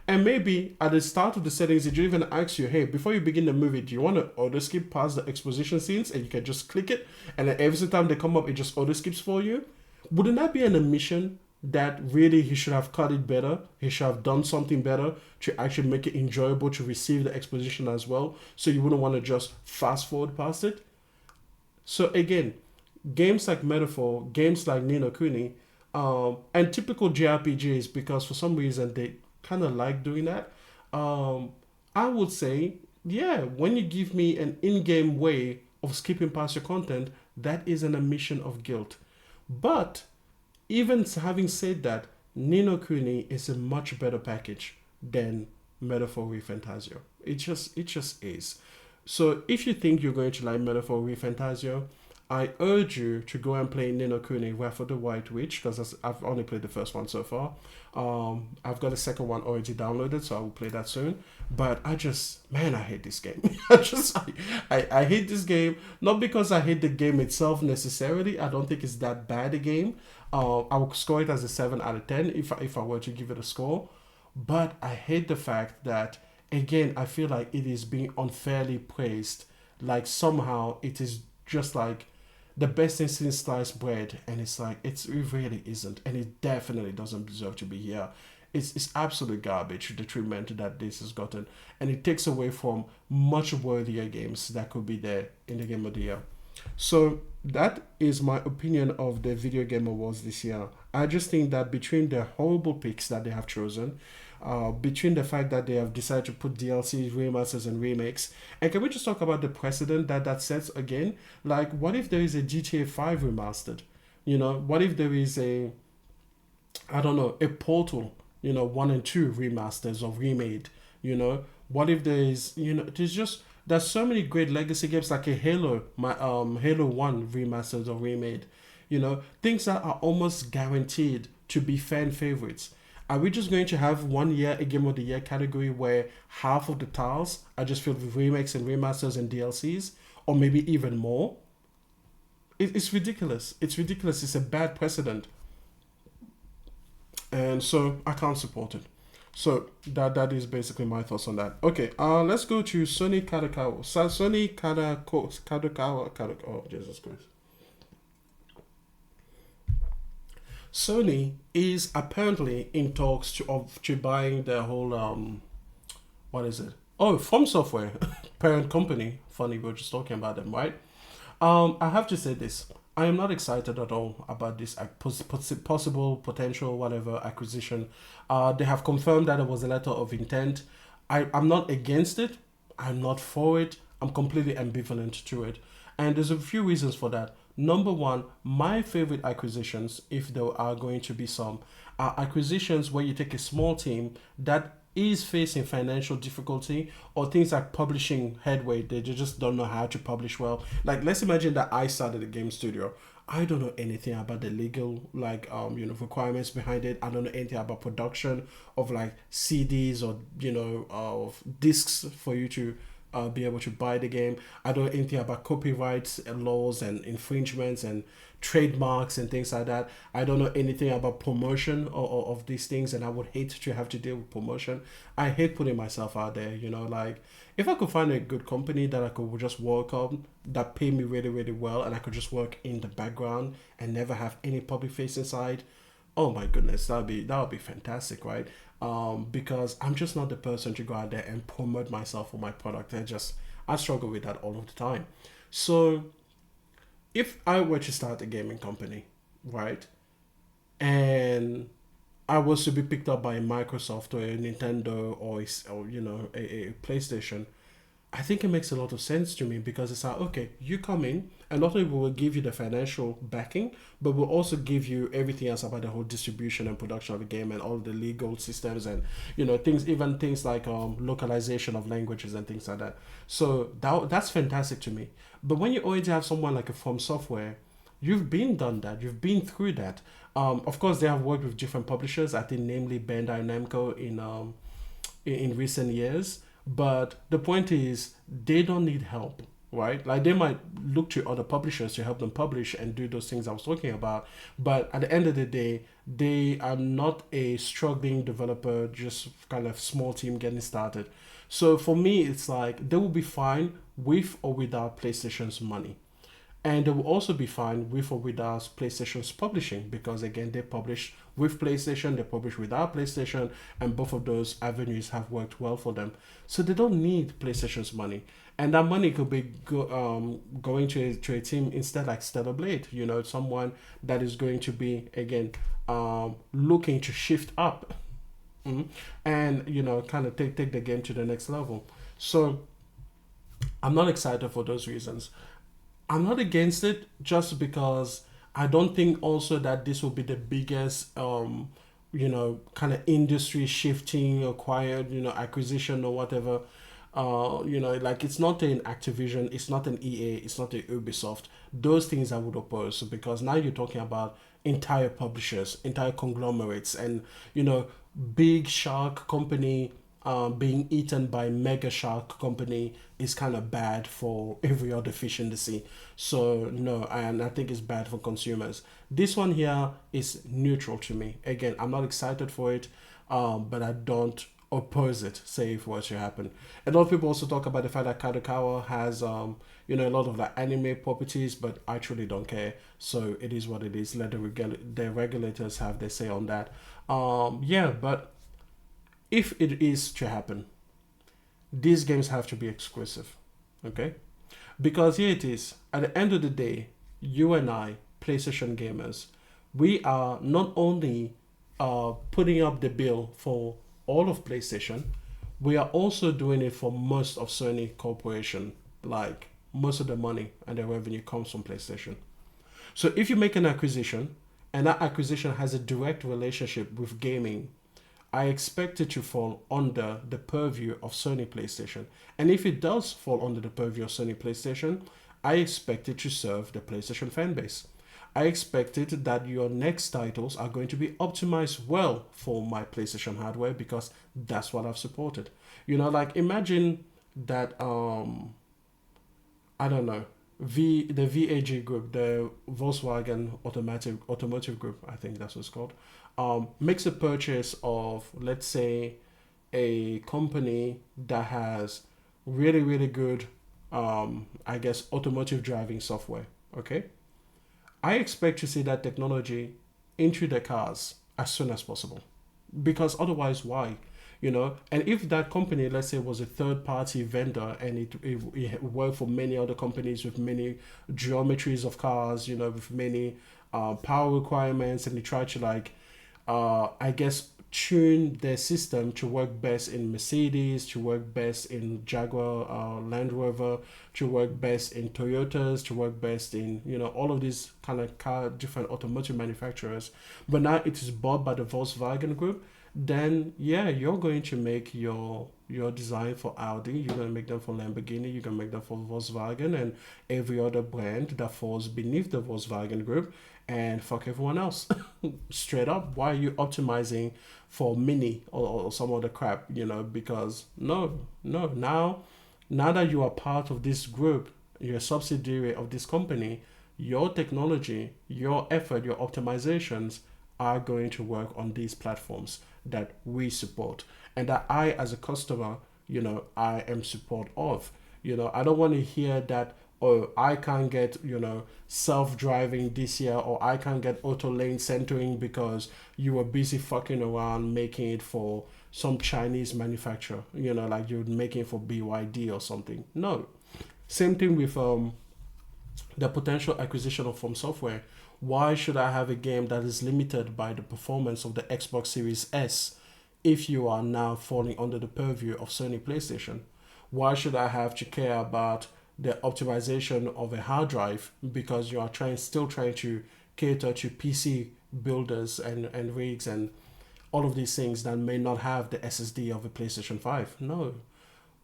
and maybe at the start of the settings, it even asks you, hey, before you begin the movie, do you want to auto skip past the exposition scenes? And you can just click it. And then every single time they come up, it just auto skips for you. Wouldn't that be an admission that really he should have cut it better? He should have done something better to actually make it enjoyable to receive the exposition as well, so you wouldn't want to just fast forward past it. So again, games like Metaphor, games like Ni no Kuni, and typical JRPGs, because for some reason they kind of like doing that, I would say, yeah, when you give me an in-game way of skipping past your content, that is an admission of guilt. But even having said that, Ni no Kuni is a much better package than Metaphor ReFantazio. It just is. So if you think you're going to like Metaphor ReFantazio, I urge you to go and play Nino Kuni Wrath of the White Witch, because I've only played the first one so far. I've got the second one already downloaded, so I will play that soon. But I just, man, I hate this game. I hate this game, not because I hate the game itself necessarily. I don't think it's that bad a game. I would score it as a 7 out of 10 if I were to give it a score. But I hate the fact that, again, I feel like it is being unfairly praised. Like somehow it is just like the best thing since sliced bread, and it's like it really isn't, and it definitely doesn't deserve to be here. It's absolute garbage, the treatment that this has gotten, and it takes away from much worthier games that could be there in the game of the year. So that is my opinion of the Video Game Awards this year. I just think that between the horrible picks that they have chosen, between the fact that they have decided to put DLCs, remasters, and remakes, and can we just talk about the precedent that sets again? Like, what if there is a GTA 5 remastered? You know, what if there is a, I don't know, a Portal, 1 and 2 remasters or remade? You know, what if there is, there's so many great legacy games like a Halo, Halo 1 remastered or remade. Things that are almost guaranteed to be fan favorites. Are we just going to have 1 year a game of the year category where half of the tiles are just filled with remakes and remasters and DLCs, or maybe even more? It's ridiculous. It's ridiculous. It's a bad precedent, and so I can't support it. So that is basically my thoughts on that. Okay, let's go to Sony Kadokawa. Kadokawa. Oh, Jesus Christ. Sony is apparently in talks to buying the whole what is it? Oh, From Software, parent company. Funny, we were just talking about them, right? I have to say this. I am not excited at all about this possible, potential, whatever acquisition. They have confirmed that it was a letter of intent. I'm not against it. I'm not for it. I'm completely ambivalent to it. And there's a few reasons for that. Number one, my favorite acquisitions, if there are going to be some, are acquisitions where you take a small team that is facing financial difficulty or things like publishing headway. They just don't know how to publish well. Like, let's imagine that I started a game studio. I don't know anything about the legal requirements behind it. I don't know anything about production of like CDs or of discs for you to be able to buy the game. I don't know anything about copyrights and laws and infringements and trademarks and things like that. I don't know anything about promotion of these things, and I would hate to have to deal with promotion. I hate putting myself out there, like if I could find a good company that I could just work on, that pay me really, really well, and I could just work in the background and never have any public facing side. Oh my goodness, that would be fantastic, right? Because I'm just not the person to go out there and promote myself or my product. I struggle with that all of the time. So if I were to start a gaming company, right, and I was to be picked up by Microsoft or a Nintendo or a PlayStation, I think it makes a lot of sense to me, because it's like, okay, you come in and not only will we give you the financial backing, but we'll also give you everything else about the whole distribution and production of the game and all the legal systems and things like localization of languages and things like that. So that's fantastic to me. But when you already have someone like a From Software, you've done that, you've been through that. Of course, they have worked with different publishers. I think, namely Bandai Namco in recent years. But the point is, they don't need help, right? Like, they might look to other publishers to help them publish and do those things I was talking about. But at the end of the day, they are not a struggling developer, just kind of small team getting started. So for me, it's like they will be fine with or without PlayStation's money. And they will also be fine with or without PlayStation's publishing, because again, they publish with PlayStation, they publish without PlayStation, and both of those avenues have worked well for them. So they don't need PlayStation's money, and that money could be going to a team instead, like Stellar Blade. Someone that is going to be again looking to shift up, and kind of take the game to the next level. So I'm not excited for those reasons. I'm not against it, just because I don't think also that this will be the biggest, kind of industry shifting, acquired, acquisition or whatever. Like it's not an Activision, it's not an EA, it's not an Ubisoft. Those things I would oppose, because now you're talking about entire publishers, entire conglomerates, and big shark company being eaten by mega shark company is kind of bad for every other fish in the sea. So no, and I think it's bad for consumers. This one here is neutral to me. Again, I'm not excited for it, but I don't oppose it, say if it were to happen. A lot of people also talk about the fact that Kadokawa has a lot of the anime properties, but I truly don't care. So it is what it is. Let the regulators have their say on that. Yeah, but if it is to happen, these games have to be exclusive, okay? Because here it is. At the end of the day, you and I, PlayStation gamers, we are not only putting up the bill for all of PlayStation, we are also doing it for most of Sony Corporation. Like most of the money and the revenue comes from PlayStation. So if you make an acquisition and that acquisition has a direct relationship with gaming, I expect it to fall under the purview of Sony PlayStation. And if it does fall under the purview of Sony PlayStation, I expect it to serve the PlayStation fan base. I expected that your next titles are going to be optimized well for my PlayStation hardware, because that's what I've supported. Like imagine that I don't know, the VAG group, the Volkswagen Automotive Group, I think that's what it's called, makes a purchase of, let's say, a company that has really, really good, I guess, automotive driving software. Okay, I expect to see that technology into the cars as soon as possible, because otherwise, why? And if that company, let's say, was a third party vendor, and it worked for many other companies with many geometries of cars, with many power requirements, and they try to, like, I guess, tune their system to work best in Mercedes, to work best in Jaguar, Land Rover, to work best in Toyotas, to work best in all of these kind of different automotive manufacturers. But now it is bought by the Volkswagen Group. Then yeah, you're going to make your design for Audi, you're going to make them for Lamborghini, you're going to make them for Volkswagen and every other brand that falls beneath the Volkswagen Group, and fuck everyone else. Straight up, why are you optimizing for Mini or some other crap? Because now that you are part of this group, you're a subsidiary of this company, your technology, your effort, your optimizations are going to work on these platforms that we support, and that I, as a customer, I am support of. I don't want to hear that, oh, I can't get, self-driving this year, or I can't get auto lane centering because you were busy fucking around making it for some Chinese manufacturer, like you're making it for BYD or something. No. Same thing with the potential acquisition of From Software. Why should I have a game that is limited by the performance of the Xbox Series S if you are now falling under the purview of Sony PlayStation? Why should I have to care about the optimization of a hard drive because you are still trying to cater to PC builders and rigs and all of these things that may not have the SSD of a PlayStation 5? No.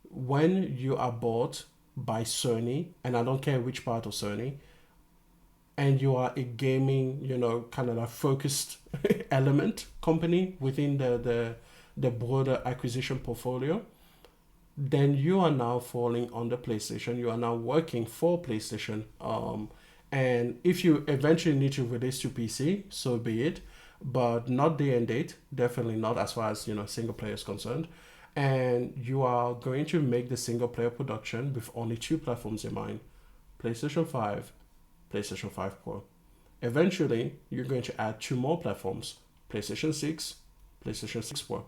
When you are bought by Sony, and I don't care which part of Sony, and you are a gaming, kind of a focused element company within the broader acquisition portfolio, then you are now falling under PlayStation. You are now working for PlayStation. And if you eventually need to release to PC, so be it, but not day and date, definitely not as far as, single player is concerned. And you are going to make the single player production with only two platforms in mind: PlayStation 5, PlayStation 5 Pro. Eventually, you're going to add two more platforms: PlayStation 6, PlayStation 6 Pro.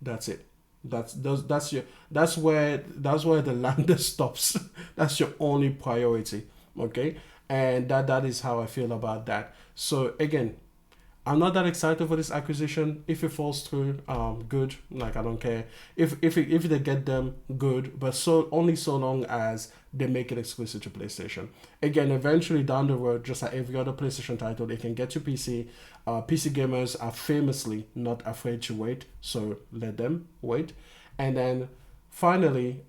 That's it. That's where the lander stops. That's your only priority. Okay? And that is how I feel about that. So again, I'm not that excited for this acquisition. If it falls through, good. Like, I don't care. If they get them, good. But only so long as they make it exclusive to PlayStation. Again, eventually down the road, just like every other PlayStation title, they can get to PC. PC gamers are famously not afraid to wait, so let them wait. And then finally,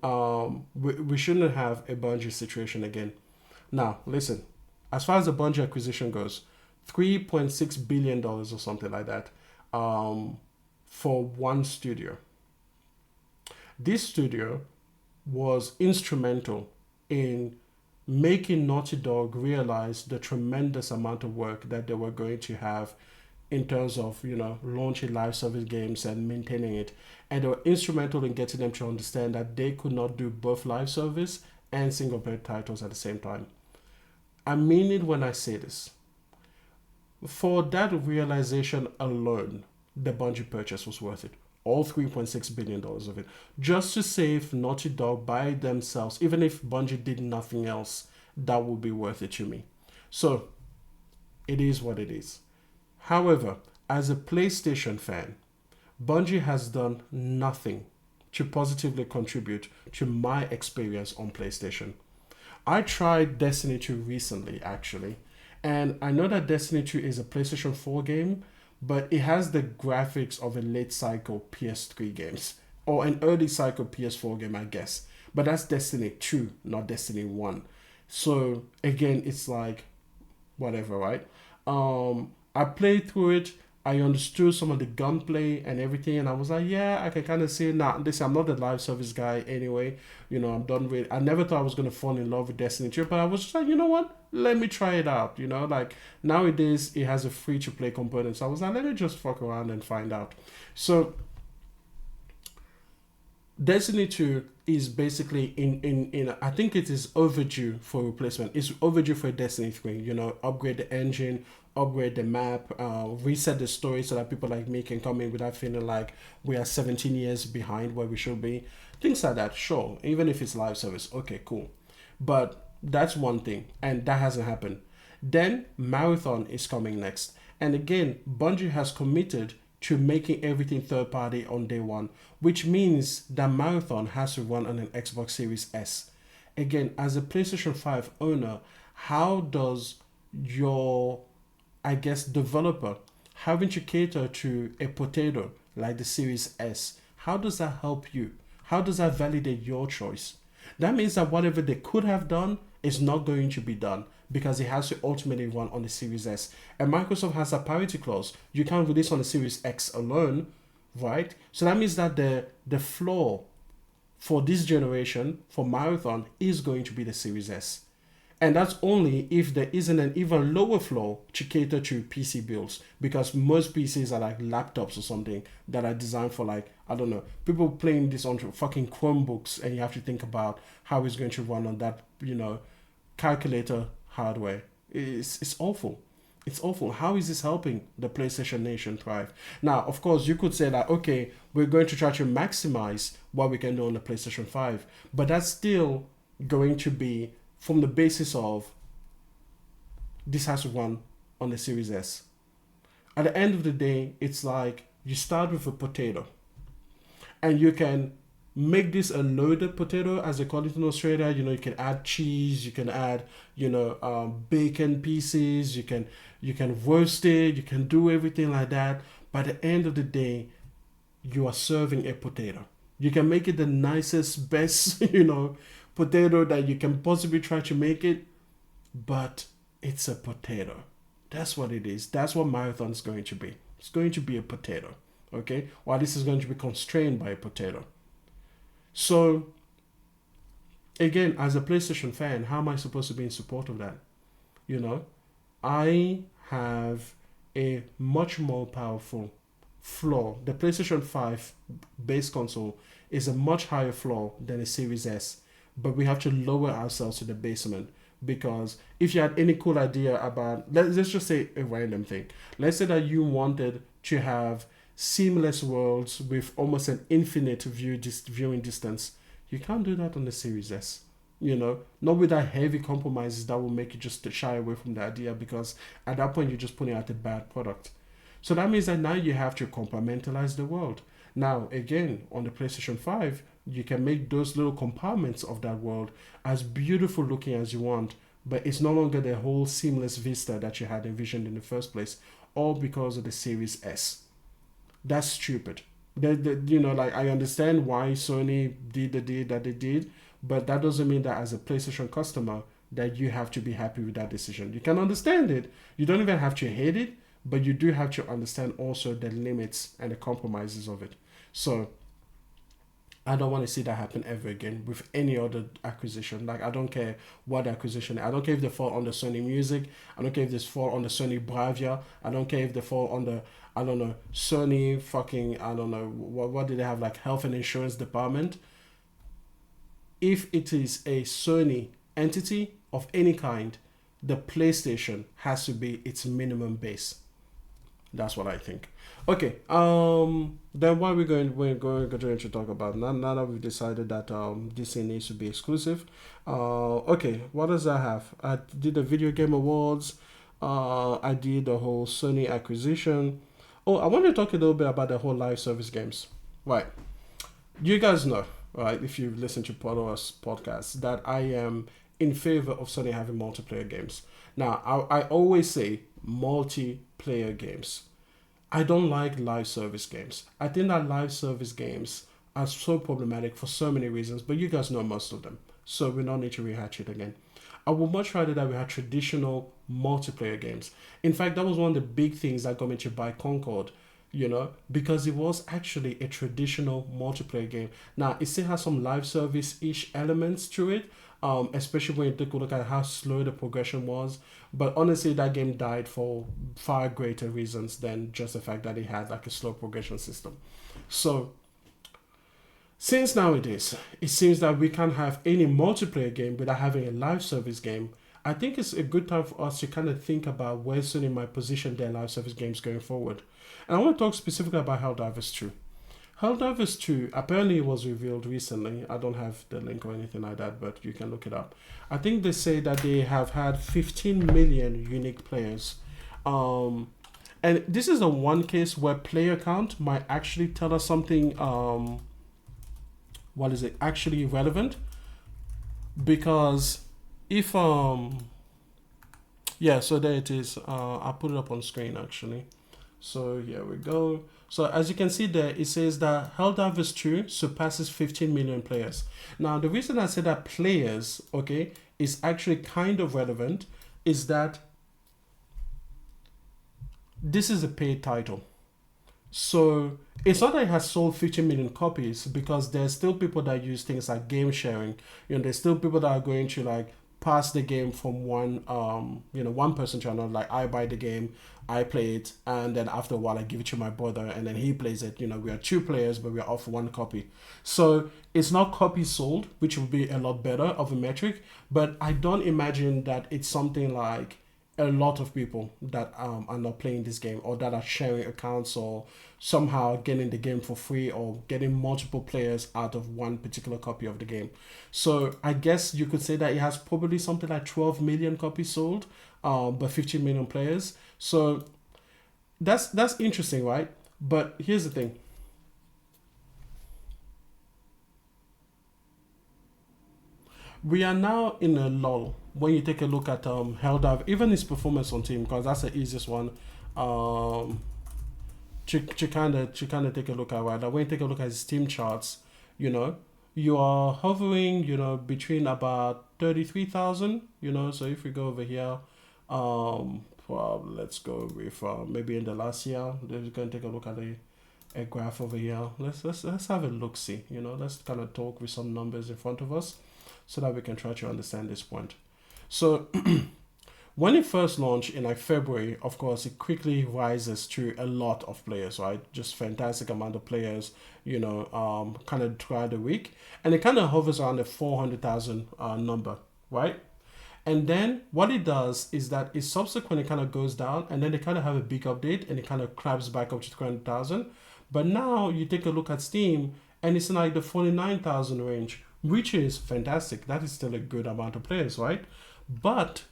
we shouldn't have a Bungie situation again. Now, listen, as far as the Bungie acquisition goes, $3.6 billion or something like that, for one studio. This studio was instrumental in making Naughty Dog realize the tremendous amount of work that they were going to have in terms of launching live service games and maintaining it, and they were instrumental in getting them to understand that they could not do both live service and single player titles at the same time. I mean it when I say this. For that realization alone, the Bungie purchase was worth it. All $3.6 billion of it. Just to save Naughty Dog by themselves, even if Bungie did nothing else, that would be worth it to me. So, it is what it is. However, as a PlayStation fan, Bungie has done nothing to positively contribute to my experience on PlayStation. I tried Destiny 2 recently, actually, and I know that Destiny 2 is a PlayStation 4 game, but it has the graphics of a late cycle PS3 games, or an early cycle PS4 game, I guess. But that's Destiny 2, not Destiny 1. So again, it's like whatever, right? I played through it. I understood some of the gunplay and everything, and I was like, yeah, I can kind of see now. Listen, I'm not the live service guy anyway. I'm done with. I never thought I was gonna fall in love with Destiny 2, but I was just like, you know what? Let me try it out. Like nowadays it has a free to play component, so I was like, let me just fuck around and find out. So Destiny 2 is basically in I think it is overdue for replacement. It's overdue for Destiny 3, upgrade the engine, upgrade the map, reset the story so that people like me can come in without feeling like we are 17 years behind where we should be. Things like that, sure. Even if it's live service, okay, cool. But that's one thing, and that hasn't happened. Then Marathon is coming next. And again, Bungie has committed to making everything third party on day one, which means that Marathon has to run on an Xbox Series S. Again, as a PlayStation 5 owner, how does your, I guess, developer having to cater to a potato like the Series S, how does that help you? How does that validate your choice? That means that whatever they could have done is not going to be done because it has to ultimately run on the Series S. And Microsoft has a parity clause. You can't release on the Series X alone, right? So that means that the floor for this generation, for Marathon, is going to be the Series S. And that's only if there isn't an even lower floor to cater to PC builds, because most PCs are like laptops or something that are designed for, like, I don't know, people playing this on fucking Chromebooks, and you have to think about how it's going to run on that, calculator hardware. It's awful. It's awful. How is this helping the PlayStation Nation thrive? Now, of course, you could say that, okay, we're going to try to maximize what we can do on the PlayStation 5, but that's still going to be from the basis of this has to run on the Series S. At the end of the day, it's like you start with a potato, and you can make this a loaded potato, as they call it in Australia. You can add cheese, you can add bacon pieces, you can roast it, you can do everything like that. By the end of the day, you are serving a potato. You can make it the nicest, best potato that you can possibly try to make it, but it's a potato. That's what it is. That's what Marathon is going to be. It's going to be a potato, okay? While this is going to be constrained by a potato. So, again, as a PlayStation fan, how am I supposed to be in support of that? I have a much more powerful floor. The PlayStation 5 base console is a much higher floor than a Series S, but we have to lower ourselves to the basement, because if you had any cool idea about, let's just say a random thing. Let's say that you wanted to have seamless worlds with almost an infinite viewing distance. You can't do that on the Series S. Not with that heavy compromises that will make you just shy away from the idea, because at that point you're just putting out a bad product. So that means that now you have to compartmentalize the world. Now, again, on the PlayStation 5, you can make those little compartments of that world as beautiful looking as you want, but it's no longer the whole seamless vista that you had envisioned in the first place, all because of the Series S. That's stupid. You know, like I understand why Sony did the deal that they did, but that doesn't mean that as a PlayStation customer that you have to be happy with that decision. You can understand it. You don't even have to hate it, but you do have to understand also the limits and the compromises of it. So I don't want to see that happen ever again with any other acquisition. Like I don't care what acquisition. I don't care if they fall under Sony Music. I don't care if they fall under Sony Bravia. I don't care if they fall under, I don't know, Sony fucking, I don't know what did they have, like health and insurance department. If it is a Sony entity of any kind, the PlayStation has to be its minimum base. That's what I think. Okay. Then what we're going to talk about now that we've decided that this thing needs to be exclusive. Okay. What does that have? I did the video game awards. I did the whole Sony acquisition. Oh, I want to talk a little bit about the whole live service games. Right. You guys know, right? If you've listened to Polo's podcast, that I am in favor of Sony having multiplayer games. Now, I always say multiplayer games. I don't like live service games. I think that live service games are so problematic for so many reasons, but you guys know most of them. So we don't need to rehash it again. I would much rather that we had traditional multiplayer games. In fact, that was one of the big things that got me to buy Concord, you know, because it was actually a traditional multiplayer game. Now, it still has some live service-ish elements to it, especially when you take a look at how slow the progression was. But honestly, that game died for far greater reasons than just the fact that it had like a slow progression system. So, since nowadays it seems that we can't have any multiplayer game without having a live service game, I think it's a good time for us to kind of think about where Sony might position their live service games going forward. And I want to talk specifically about Helldivers 2. Helldivers 2 apparently was revealed recently. I don't have the link or anything like that, but you can look it up. I think they say that they have had 15 million unique players. And this is the one case where player count might actually tell us something, actually relevant. Because if, so there it is. I'll put it up on screen actually. So here we go. So as you can see there, it says that Helldivers 2 surpasses 15 million players. Now, the reason I say that players, okay, is actually kind of relevant is that this is a paid title. So it's not that it has sold 15 million copies, because there's still people that use things like game sharing. You know, there's still people that are going to like pass the game from one person to another. Like I buy the game, I play it, and then after a while I give it to my brother and then he plays it. You know, we are two players but we are off one copy. So it's not copies sold, which would be a lot better of a metric, but I don't imagine that it's something like a lot of people that are not playing this game, or that are sharing accounts, or somehow getting the game for free, or getting multiple players out of one particular copy of the game. So I guess you could say that it has probably something like 12 million copies sold, but 15 million players. So that's interesting, right? But here's the thing. We are now in a lull when you take a look at Helldive, even his performance on team, because that's the easiest one to kind of take a look at. Right, when you take a look at his team charts, you know, you are hovering, you know, between about 33,000. You know, so if we go over here, well, let's go with maybe in the last year. We're going to take a look at a graph over here. Let's have a look. See, you know, let's kind of talk with some numbers in front of us, so that we can try to understand this point. So when it first launched in like February, of course, it quickly rises to a lot of players, right? Just fantastic amount of players, you know, kind of throughout the week. And it kind of hovers around the 400,000 number, right? And then what it does is that it subsequently kind of goes down, and then they kind of have a big update and it kind of crabs back up to 300,000. But now you take a look at Steam and it's in like the 49,000 range, which is fantastic. That is still a good amount of players, right? But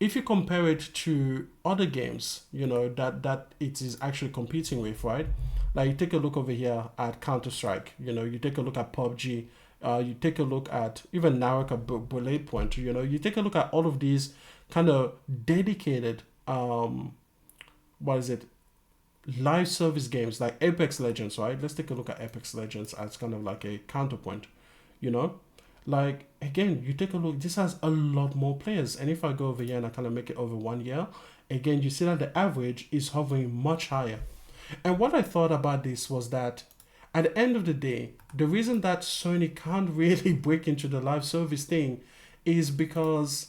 if you compare it to other games, you know, that it is actually competing with, right? Like you take a look over here at Counter-Strike, you know, you take a look at PUBG, you take a look at even Naraka Bullet Point, you know, you take a look at all of these kind of dedicated, live service games like Apex Legends, right? Let's take a look at Apex Legends as kind of like a counterpoint, you know? Like, again, you take a look, this has a lot more players. And if I go over here and I kind of make it over 1 year, again, you see that the average is hovering much higher. And what I thought about this was that at the end of the day, the reason that Sony can't really break into the live service thing is because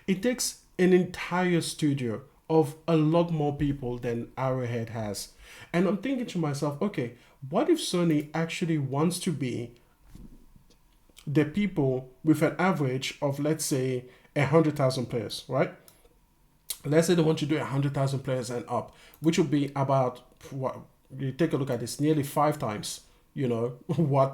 it takes an entire studio of a lot more people than Arrowhead has. And I'm thinking to myself, okay, what if Sony actually wants to be the people with an average of, let's say, 100,000 players, right? Let's say they want to do 100,000 players and up, which would be about, what you take a look at this, nearly 5 times, what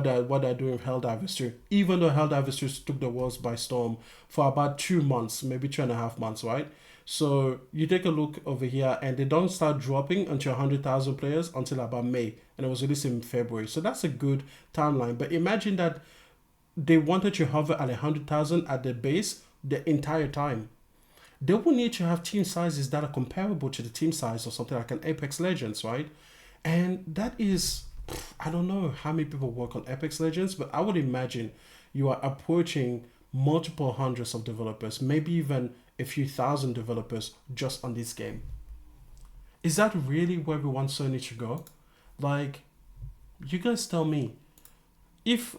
they're doing with Helldivers 2. Even though Helldivers 2 took the world by storm for about 2 months, maybe 2.5 months, right? So you take a look over here, and they don't start dropping until 100,000 players until about May, and it was released in February. So that's a good timeline. But imagine that they wanted to hover at 100,000 at the base the entire time. They will need to have team sizes that are comparable to the team size of something like an Apex Legends, right? And that is, I don't know how many people work on Apex Legends, but I would imagine you are approaching multiple hundreds of developers, maybe even a few thousand developers just on this game. Is that really where we want Sony to go? Like, you guys tell me. If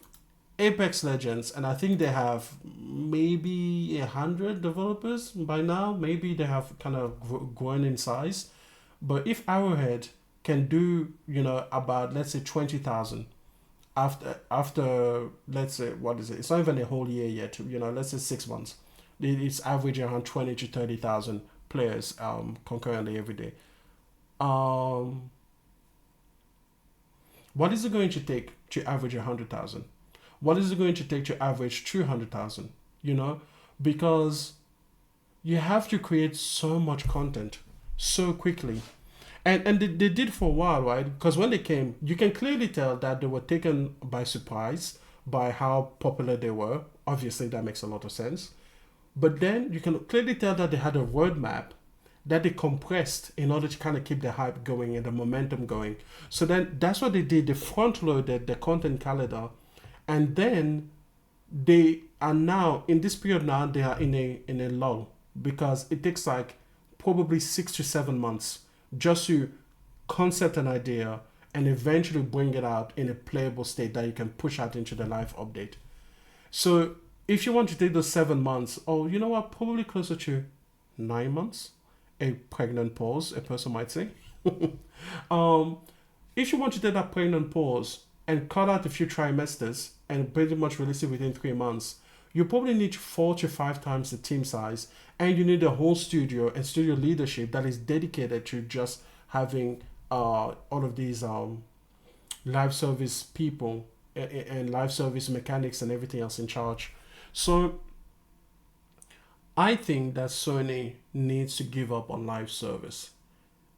Apex Legends, and I think they have maybe 100 developers by now, maybe they have kind of grown in size, but if Arrowhead can do, about, let's say, 20,000 after let's say, what is it, it's not even a whole year yet, let's say 6 months, it's averaging around 20 to 30,000 players concurrently every day. What is it going to take to average 100,000? What is it going to take to average 200,000? Because you have to create so much content so quickly. And they did for a while, right? Because when they came, you can clearly tell that they were taken by surprise by how popular they were. Obviously, that makes a lot of sense. But then you can clearly tell that they had a roadmap that they compressed in order to kind of keep the hype going and the momentum going. So then that's what they did. They front-loaded the content calendar. And then they are now, in this period now, they are in a lull. Because it takes like probably 6 to 7 months just to concept an idea and eventually bring it out in a playable state that you can push out into the live update. So if you want to take those 7 months, or you know what, probably closer to 9 months, a pregnant pause, a person might say. If you want to take that pregnant pause and cut out a few trimesters and pretty much release it within 3 months, you probably need 4 to 5 times the team size, and you need a whole studio and studio leadership that is dedicated to just having all of these live service people and live service mechanics and everything else in charge. So I think that Sony needs to give up on live service,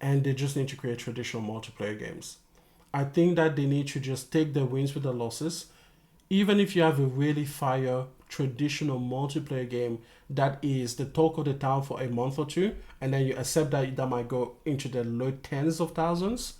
and they just need to create traditional multiplayer games. I think that they need to just take the wins with the losses. Even if you have a really fire traditional multiplayer game that is the talk of the town for a month or two, and then you accept that might go into the low tens of thousands,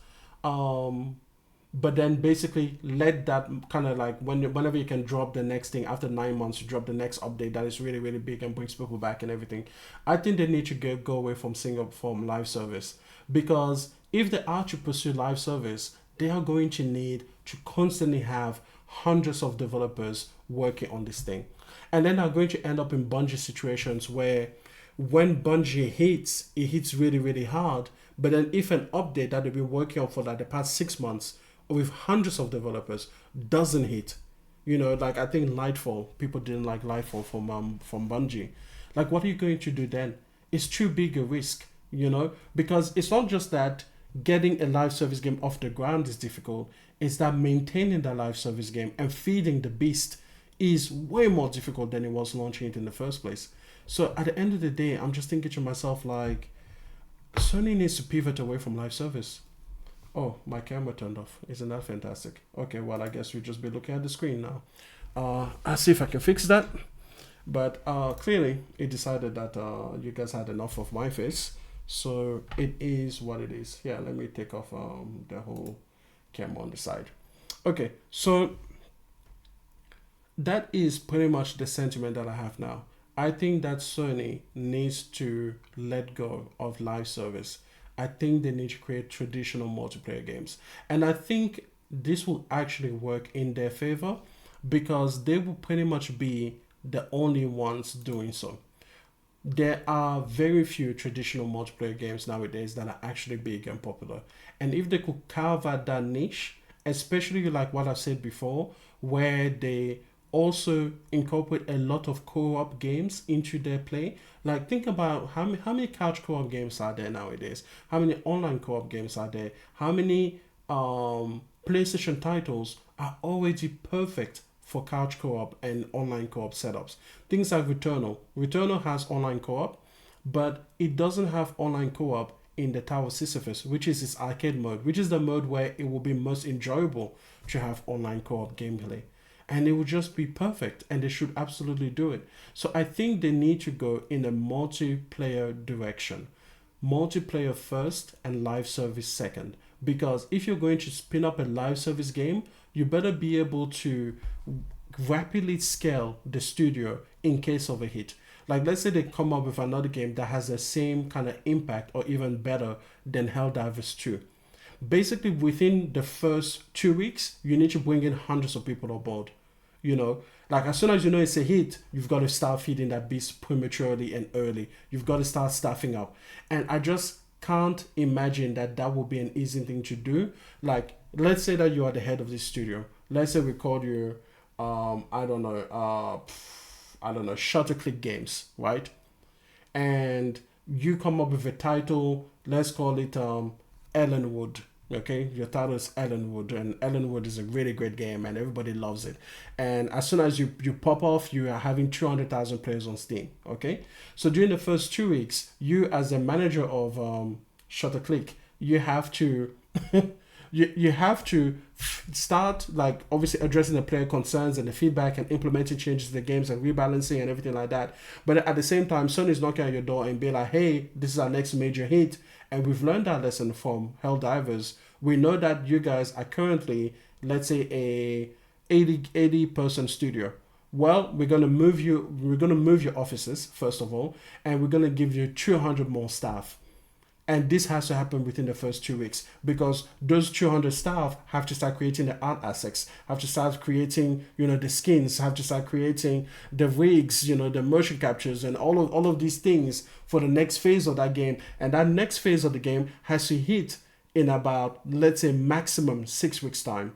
but then basically let that kind of like, whenever you can drop the next thing after 9 months, you drop the next update that is really, really big and brings people back and everything. I think they need to go away from live service, because if they are to pursue live service, they are going to need to constantly have hundreds of developers working on this thing. And then are going to end up in Bungie situations where when Bungie hits, it hits really, really hard. But then if an update that they've been working on for like the past 6 months with hundreds of developers doesn't hit, like I think Lightfall, people didn't like Lightfall from Bungie. Like, what are you going to do then? It's too big a risk, because it's not just that getting a live service game off the ground is difficult. It's that maintaining the live service game and feeding the beast is way more difficult than it was launching it in the first place. So at the end of the day, I'm just thinking to myself, like, Sony needs to pivot away from live service. Oh, my camera turned off. Isn't that fantastic? Okay, well, I guess we'll just be looking at the screen now. I'll see if I can fix that. But clearly, it decided that you guys had enough of my face. So it is what it is. Yeah, let me take off the whole camera on the side. Okay, so that is pretty much the sentiment that I have now. I think that Sony needs to let go of live service. I think they need to create traditional multiplayer games. And I think this will actually work in their favor because they will pretty much be the only ones doing so. There are very few traditional multiplayer games nowadays that are actually big and popular. And if they could carve out that niche, especially like what I said before, where they also incorporate a lot of co-op games into their play. Like think about how many couch co-op games are there nowadays? How many online co-op games are there? How many PlayStation titles are already perfect for couch co-op and online co-op setups? Things like Returnal. Returnal has online co-op, but it doesn't have online co-op in the Tower of Sisyphus, which is its arcade mode, which is the mode where it will be most enjoyable to have online co-op gameplay. And it will just be perfect, and they should absolutely do it. So I think they need to go in a multiplayer direction. Multiplayer first and live service second. Because if you're going to spin up a live service game, you better be able to rapidly scale the studio in case of a hit. Like let's say they come up with another game that has the same kind of impact or even better than Helldivers 2. Basically within the first 2 weeks, you need to bring in hundreds of people on board. Like as soon as you know it's a hit, you've got to start feeding that beast prematurely and early. You've got to start staffing up. And I just can't imagine that that would be an easy thing to do. Like let's say that you are the head of this studio. Let's say we call you I don't know, Shutter Click Games, right? And you come up with a title, let's call it Ellenwood. Okay, your title is Ellenwood, and Ellenwood is a really great game, and everybody loves it. And as soon as you pop off, you are having 200,000 players on Steam. Okay, so during the first 2 weeks, you as a manager of Shutter Click, you have to you have to start like obviously addressing the player concerns and the feedback and implementing changes to the games and rebalancing and everything like that. But at the same time, Sony's knocking at your door and be like, hey, this is our next major hit. And we've learned that lesson from Helldivers. We know that you guys are currently, let's say, a 80 person studio. Well, we're gonna move your offices, first of all, and we're gonna give you 200 more staff. And this has to happen within the first 2 weeks because those 200 staff have to start creating the art assets, have to start creating, the skins, have to start creating the rigs, the motion captures and all of these things for the next phase of that game. And that next phase of the game has to hit in about, let's say, maximum 6 weeks time.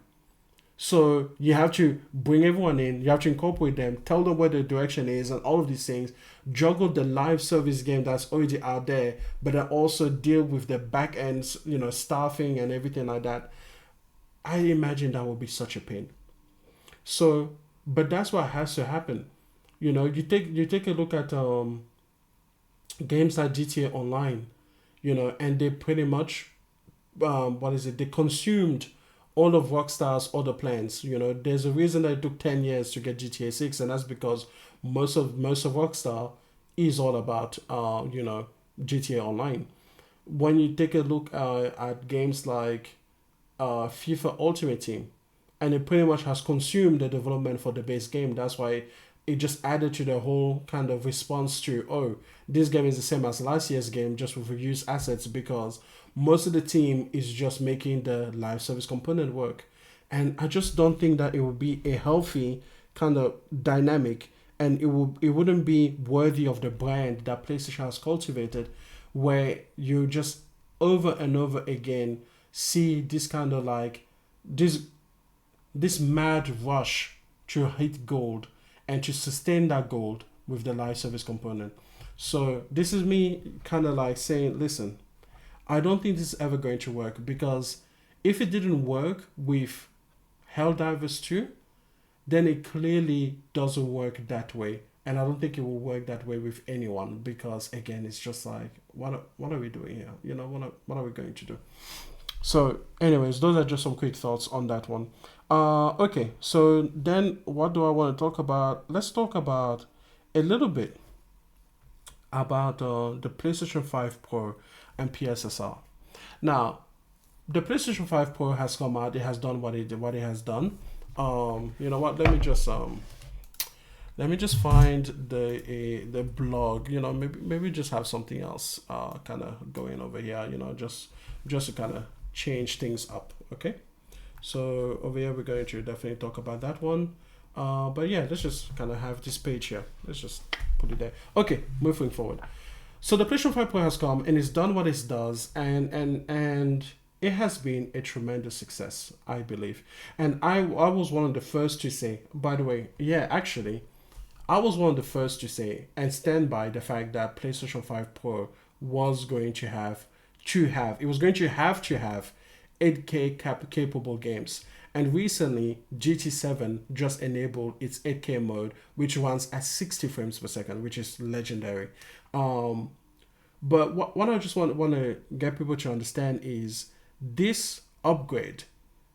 So you have to bring everyone in, you have to incorporate them, tell them where the direction is and all of these things, juggle the live service game that's already out there, but then also deal with the back ends, staffing and everything like that. I imagine that would be such a pain. So, but that's what has to happen. You take a look at games like GTA Online, and they pretty much, they consumed all of Rockstar's other plans. There's a reason that it took 10 years to get GTA 6, and that's because most of Rockstar is all about GTA Online. When you take a look at games like FIFA Ultimate Team, and it pretty much has consumed the development for the base game. That's why it just added to the whole kind of response to, oh, this game is the same as last year's game, just with reused assets, because most of the team is just making the live service component work. And I just don't think that it would be a healthy kind of dynamic, and it wouldn't be worthy of the brand that PlayStation has cultivated, where you just over and over again see this kind of like this mad rush to hit gold and to sustain that gold with the live service component. So this is me kind of like saying, listen, I don't think this is ever going to work, because if it didn't work with Helldivers 2, then it clearly doesn't work that way. And I don't think it will work that way with anyone, because again, it's just like, what are we doing here? What are we going to do? So anyways, those are just some quick thoughts on that one. Okay, so then what do I want to talk about? Let's talk about a little bit about the PlayStation 5 Pro and PSSR. Now, the PlayStation 5 Pro has come out. It has done what it has done. You know what? Let me just find the blog. You know, maybe just have something else kind of going over here. You know, just to kind of change things up. Okay. So over here we're going to definitely talk about that one. But yeah, let's just kind of have this page here. Let's just put it there. Okay, moving forward. So the PlayStation 5 Pro has come and it's done what it does, and it has been a tremendous success, I believe. And I was one of the first to say, by the way, yeah, actually, I was one of the first to say and stand by the fact that PlayStation 5 Pro was going to have it was going to have 8K capable games. And recently, GT7 just enabled its 8K mode, which runs at 60 frames per second, which is legendary. But what I just want to get people to understand is this upgrade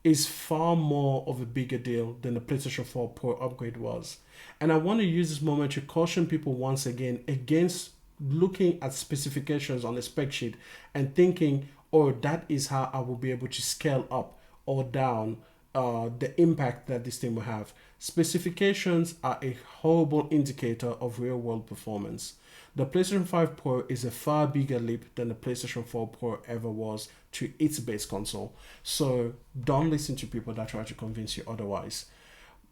is far more of a bigger deal than the PlayStation 4 Pro upgrade was. And I want to use this moment to caution people once again against looking at specifications on a spec sheet and thinking, oh, that is how I will be able to scale up or down the impact that this thing will have. Specifications are a horrible indicator of real world performance. The PlayStation 5 Pro is a far bigger leap than the PlayStation 4 Pro ever was to its base console. So don't listen to people that try to convince you otherwise.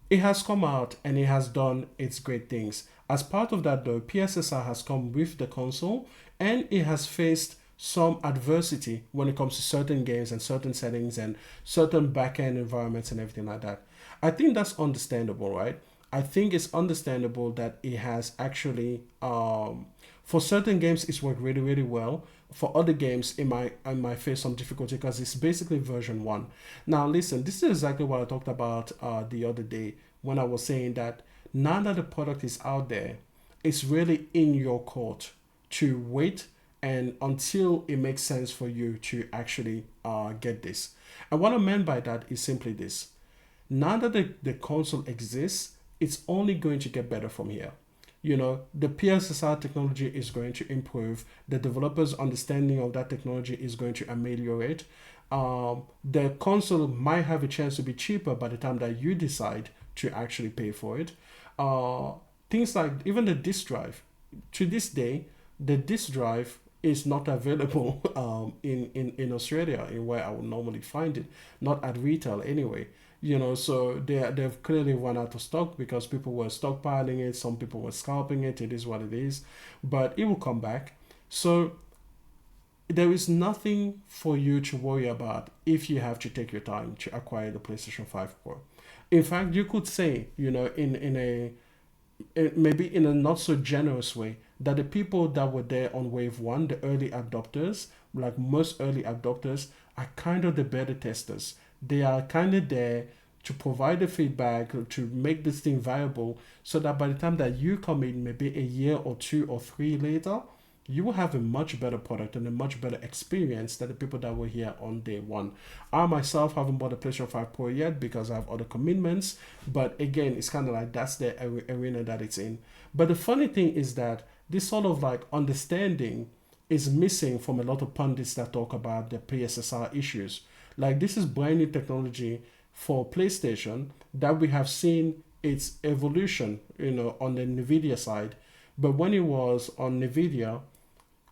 It has come out and it has done its great things. As part of that though, PSSR has come with the console and it has faced some adversity when it comes to certain games and certain settings and certain back-end environments and everything like that. I think that's understandable, right? I think it's understandable that it has actually, for certain games, it's worked really, really well. For other games, it might face some difficulty because it's basically version 1. Now, listen, this is exactly what I talked about the other day when I was saying that now that the product is out there, it's really in your court to wait and until it makes sense for you to actually get this. And what I meant by that is simply this. Now that the console exists, it's only going to get better from here. You know, the PSSR technology is going to improve. The developers' understanding of that technology is going to ameliorate. The console might have a chance to be cheaper by the time that you decide to actually pay for it. Things like even the disk drive. To this day, the disk drive is not available in Australia, in where I would normally find it, not at retail anyway. You know, so they've clearly run out of stock because people were stockpiling it, some people were scalping it. It is what it is, but it will come back. So there is nothing for you to worry about if you have to take your time to acquire the PlayStation 5 Pro. In fact, you could say, you know, maybe in a not so generous way, that the people that were there on wave 1, the early adopters, like most early adopters, are kind of the beta testers. They are kind of there to provide the feedback, to make this thing viable, so that by the time that you come in, maybe a year or 2 or 3 later, you will have a much better product and a much better experience than the people that were here on day 1. I myself haven't bought a PlayStation 5 Pro yet because I have other commitments, but again, it's kind of like that's the arena that it's in. But the funny thing is that this sort of like understanding is missing from a lot of pundits that talk about the PSSR issues. Like, this is brand new technology for PlayStation that we have seen its evolution, you know, on the NVIDIA side. But when it was on NVIDIA,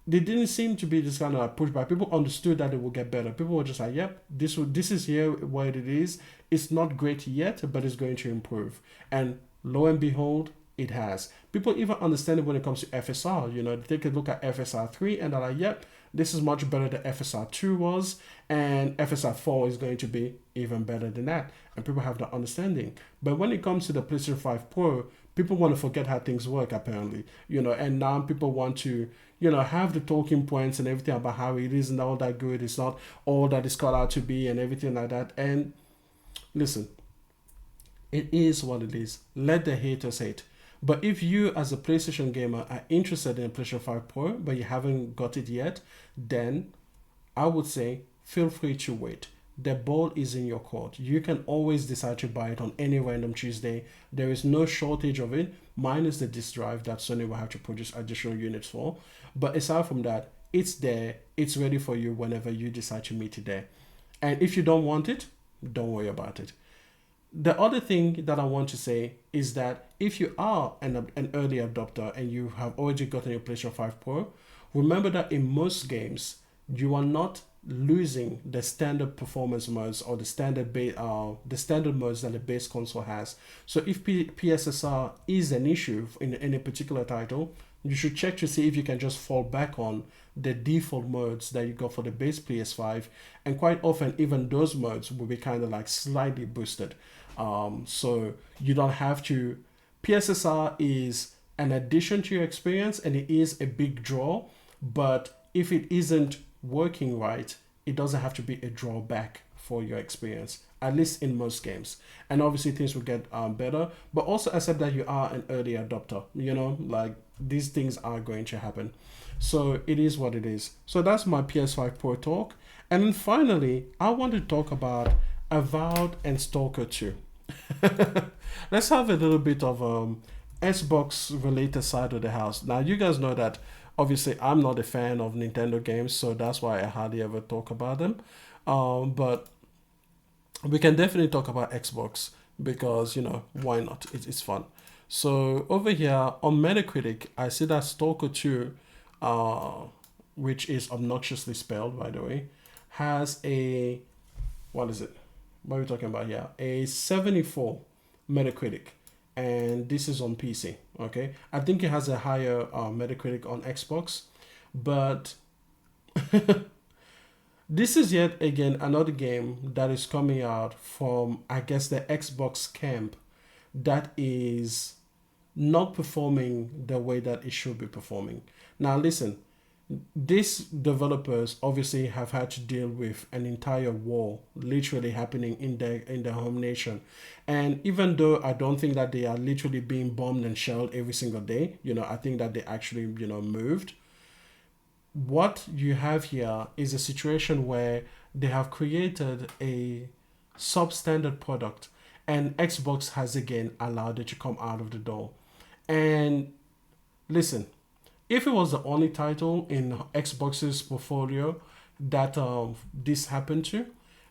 they didn't seem to be this kind of like pushback. People understood that it would get better. People were just like, yep, this is here where it is. It's not great yet, but it's going to improve. And lo and behold, it has. People even understand it when it comes to FSR. You know, they take a look at FSR 3 and they're like, yep, this is much better than FSR 2 was, and FSR 4 is going to be even better than that. And people have that understanding. But when it comes to the PlayStation 5 Pro, people want to forget how things work, apparently. You know, and now people want to, you know, have the talking points and everything about how it isn't all that good, it's not all that it's cut out to be and everything like that. And listen, it is what it is. Let the haters hate. But if you as a PlayStation gamer are interested in a PlayStation 5 Pro, but you haven't got it yet, then I would say feel free to wait. the ball is in your court. You can always decide to buy it on any random Tuesday. There is no shortage of it, minus the disk drive that Sony will have to produce additional units for. But aside from that, it's there. It's ready for you whenever you decide to meet it there. And if you don't want it, don't worry about it. The other thing that I want to say is that if you are an early adopter and you have already gotten your PlayStation 5 Pro, remember that in most games, you are not losing the standard performance modes or the standard modes that the base console has. So if PSSR is an issue in any particular title, you should check to see if you can just fall back on the default modes that you got for the base PS5, and quite often even those modes will be kind of like slightly boosted. So you don't have to. PSSR is an addition to your experience and it is a big draw, but if it isn't working right, it doesn't have to be a drawback for your experience, at least in most games. And obviously things will get better, but also accept that you are an early adopter, like these things are going to happen. So it is what it is. So that's my PS5 Pro talk. And then finally, I want to talk about Avowed and Stalker 2. Let's have a little bit of Xbox related side of the house. Now you guys know that obviously I'm not a fan of Nintendo games, so that's why I hardly ever talk about them. But we can definitely talk about Xbox because, why not? It's fun. So over here on Metacritic, I see that Stalker 2, which is obnoxiously spelled, by the way, has a, what is it? What are we talking about here? A 74 Metacritic. And this is on PC, okay? I think it has a higher Metacritic on Xbox, but this is yet again another game that is coming out from, I guess, the Xbox camp that is not performing the way that it should be performing. Now listen, these developers obviously have had to deal with an entire war literally happening in their home nation, and even though I don't think that they are literally being bombed and shelled every single day, I think that they actually moved. What you have here is a situation where they have created a substandard product and Xbox has again allowed it to come out of the door. And listen, if it was the only title in Xbox's portfolio that this happened to,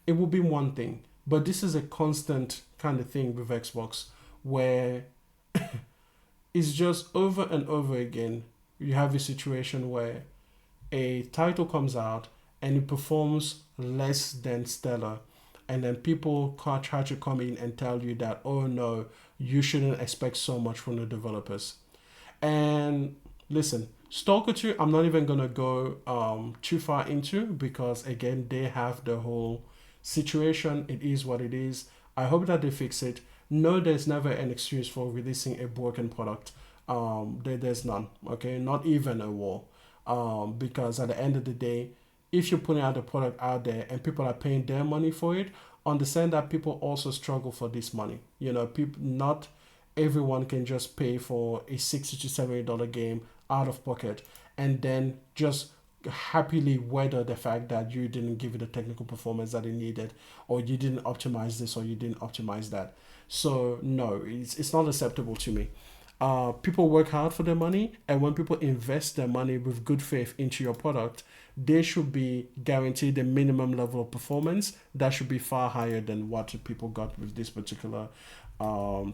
it would be one thing. But this is a constant kind of thing with Xbox where it's just over and over again. You have a situation where a title comes out and it performs less than stellar. And then people try to come in and tell you that, oh no, you shouldn't expect so much from the developers. And listen, Stalker 2, I'm not even going to go too far into because, again, they have the whole situation. It is what it is. I hope that they fix it. No, there's never an excuse for releasing a broken product. There's none, okay? Not even a war. Because at the end of the day, if you're putting out a product out there and people are paying their money for it, understand that people also struggle for this money. People, not everyone can just pay for a $60 to $70 game out of pocket and then just happily weather the fact that you didn't give it the technical performance that it needed, or you didn't optimize this, or you didn't optimize that. So no, it's not acceptable to me. People work hard for their money, and when people invest their money with good faith into your product, they should be guaranteed a minimum level of performance that should be far higher than what people got with this particular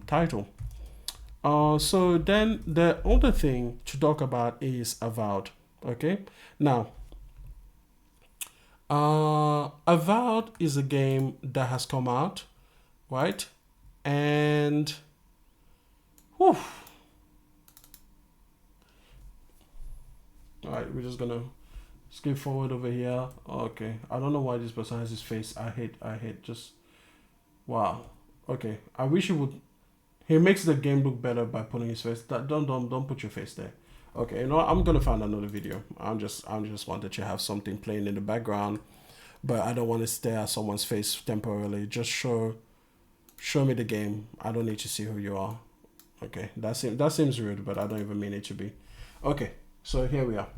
title. So then the other thing to talk about is Avowed. Okay, now Avowed is a game that has come out, right? And whew, all right, we're just gonna skip forward over here. Okay, I don't know why this person has his face. I hate just, wow. Okay, I wish he would. He makes the game look better by putting his face. Don't put your face there. Okay, I'm gonna find another video. I'm just wanted to have something playing in the background, but I don't want to stare at someone's face temporarily. Just show me the game. I don't need to see who you are. Okay, that seems rude, but I don't even mean it to be. Okay, so here we are.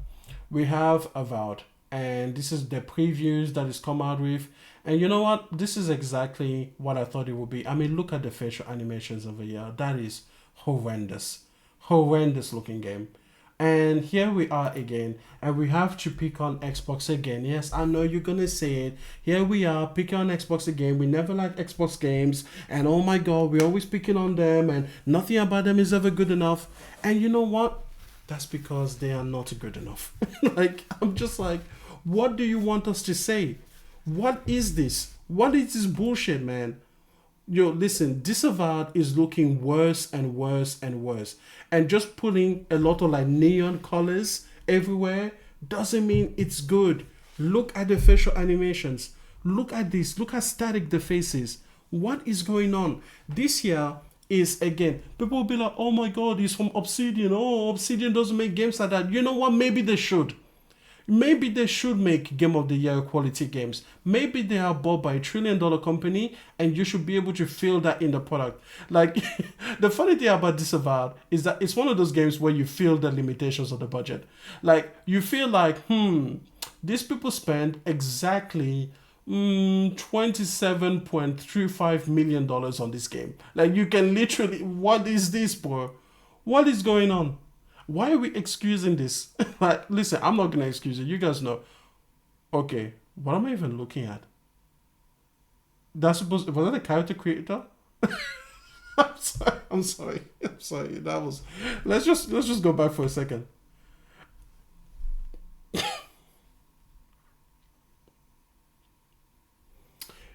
We have Avowed, and this is the previews that it's come out with, And you know what? This is exactly what I thought it would be. I mean, look at the facial animations over here. That is horrendous. Horrendous looking game. And here we are again, and we have to pick on Xbox again. Yes, I know you're gonna say it. Here we are picking on Xbox again. We never like Xbox games, and oh my god, we're always picking on them, and nothing about them is ever good enough. And you know what? That's because they are not good enough. Like, I'm just like, what do you want us to say? What is this? What is this bullshit, man? Yo, listen, Disavowed is looking worse and worse and worse. And just putting a lot of like neon colors everywhere doesn't mean it's good. Look at the facial animations. Look at this. Look how static the face is. What is going on? This here is, again, people will be like, oh my god, he's from Obsidian. Oh, Obsidian doesn't make games like that. You know what? Maybe they should. Maybe they should make Game of the Year quality games. Maybe they are bought by $1 trillion company and you should be able to feel that in the product. Like, the funny thing about Disavowed is that it's one of those games where you feel the limitations of the budget. Like, you feel like, these people spend exactly $27.35 million on this game. Like, you can literally, what is this, bro? What is going on? Why are we excusing this? Like, listen, I'm not gonna excuse it. You guys know. Okay, what am I even looking at? That's supposed. Was that a character creator? I'm sorry. I'm sorry. I'm sorry. That was. Let's just go back for a second.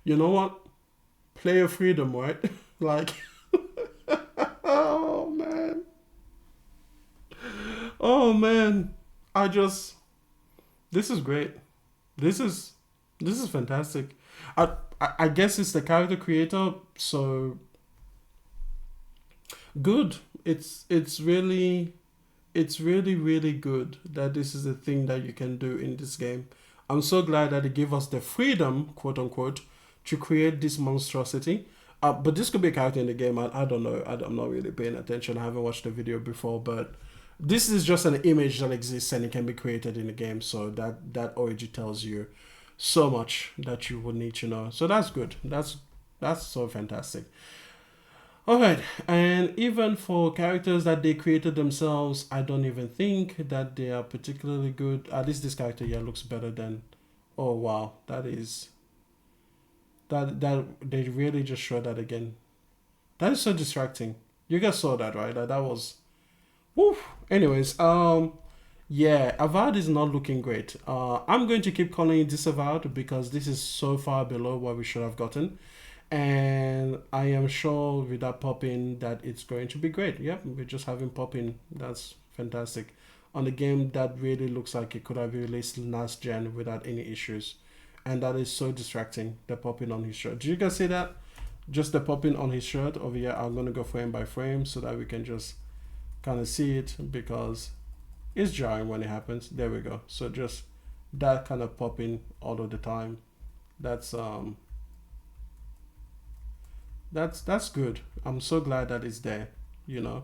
You know what? Player freedom, right? Like. Oh man. Oh man, this is great. This is fantastic. I guess it's the character creator, so good. It's really really good that this is a thing that you can do in this game. I'm so glad that they give us the freedom, quote unquote, to create this monstrosity. But this could be a character in the game. I don't know. I'm not really paying attention. I haven't watched the video before, but this is just an image that exists and it can be created in the game. So that already tells you so much that you would need to know. So that's good. That's so fantastic. All right, and even for characters that they created themselves, I don't even think that they are particularly good. At least this character here looks better than. Oh wow, that they really just showed that again. That is so distracting. You guys saw that, right? That was. Woo. Anyways, yeah, Avowed is not looking great. I'm going to keep calling it Disavowed because this is so far below what we should have gotten. And I am sure with that pop-in that it's going to be great. Yep, we're just having pop-in. That's fantastic. On a game that really looks like it could have been released last gen without any issues. And that is so distracting, the pop-in on his shirt. Did you guys see that? Just the pop-in on his shirt over here. I'm going to go frame by frame so that we can just kind of see it because it's jarring when it happens. There we go. So just that kind of pop-in all of the time. That's good. I'm so glad that it's there, you know.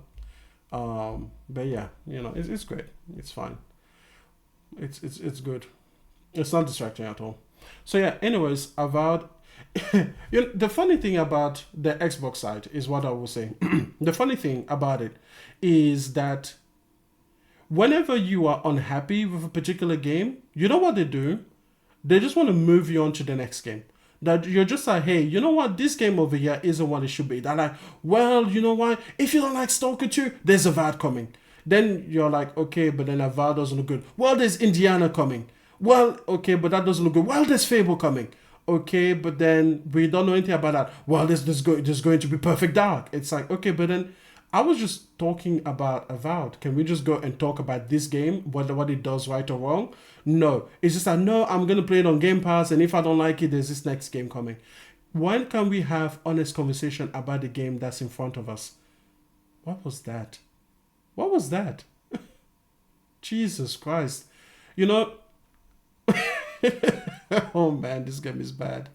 But yeah, you know, it's great. It's fine. It's good. It's not distracting at all. So yeah, anyways, Avowed. You know, the funny thing about the Xbox side is what I was saying. The funny thing about it is that whenever you are unhappy with a particular game, you know what they do? They just want to move you on to the next game. That you're just like, hey, you know what? This game over here isn't what it should be. They're like, well, you know what? If you don't like Stalker 2, there's Avowed coming. Then you're like, okay, but then Avowed doesn't look good. Well, there's Indiana coming. Well, okay, but that doesn't look good. Well, there's Fable coming. Okay, but then we don't know anything about that. Well, there's going to be Perfect Dark. It's like, okay, but then I was just talking about Avowed. Can we just go and talk about this game, what it does right or wrong? No. It's just like, no, I'm going to play it on Game Pass, and if I don't like it, there's this next game coming. When can we have honest conversation about the game that's in front of us? What was that? What was that? Jesus Christ. You know... Oh man, this game is bad.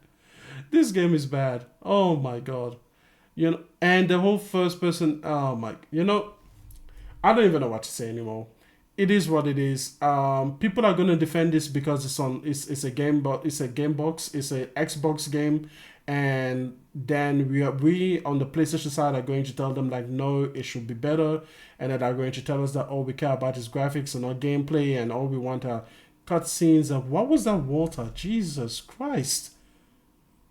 This game is bad. Oh my god. You know, and the whole first person, oh my, you know, I don't even know what to say anymore. it is what it is. People are gonna defend this because it's a game, but it's a game box, it's a Xbox game, and then we on the PlayStation side are going to tell them like no, it should be better, and then they're going to tell us that all we care about is graphics and not gameplay, and all we want are cutscenes. And what was that water? Jesus Christ!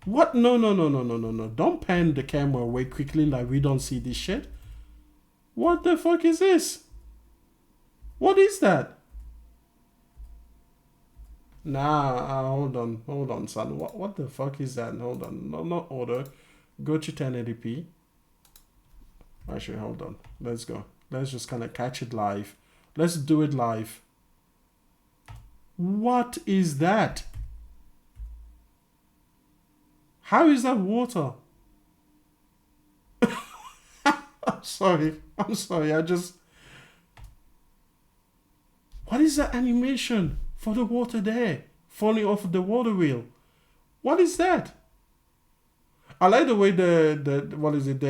What? No, no, no, no, no, no, no! Don't pan the camera away quickly like we don't see this shit. What the fuck is this? What is that? Nah, hold on, son. What the fuck is that? Hold on, no, not order. Go to 1080p. Actually, hold on. Let's go. Let's just kind of catch it live. Let's do it live. What is that? How is that water? I'm sorry. I'm sorry. What is that animation for the water there? Falling off the water wheel. What is that? I like the way the what is it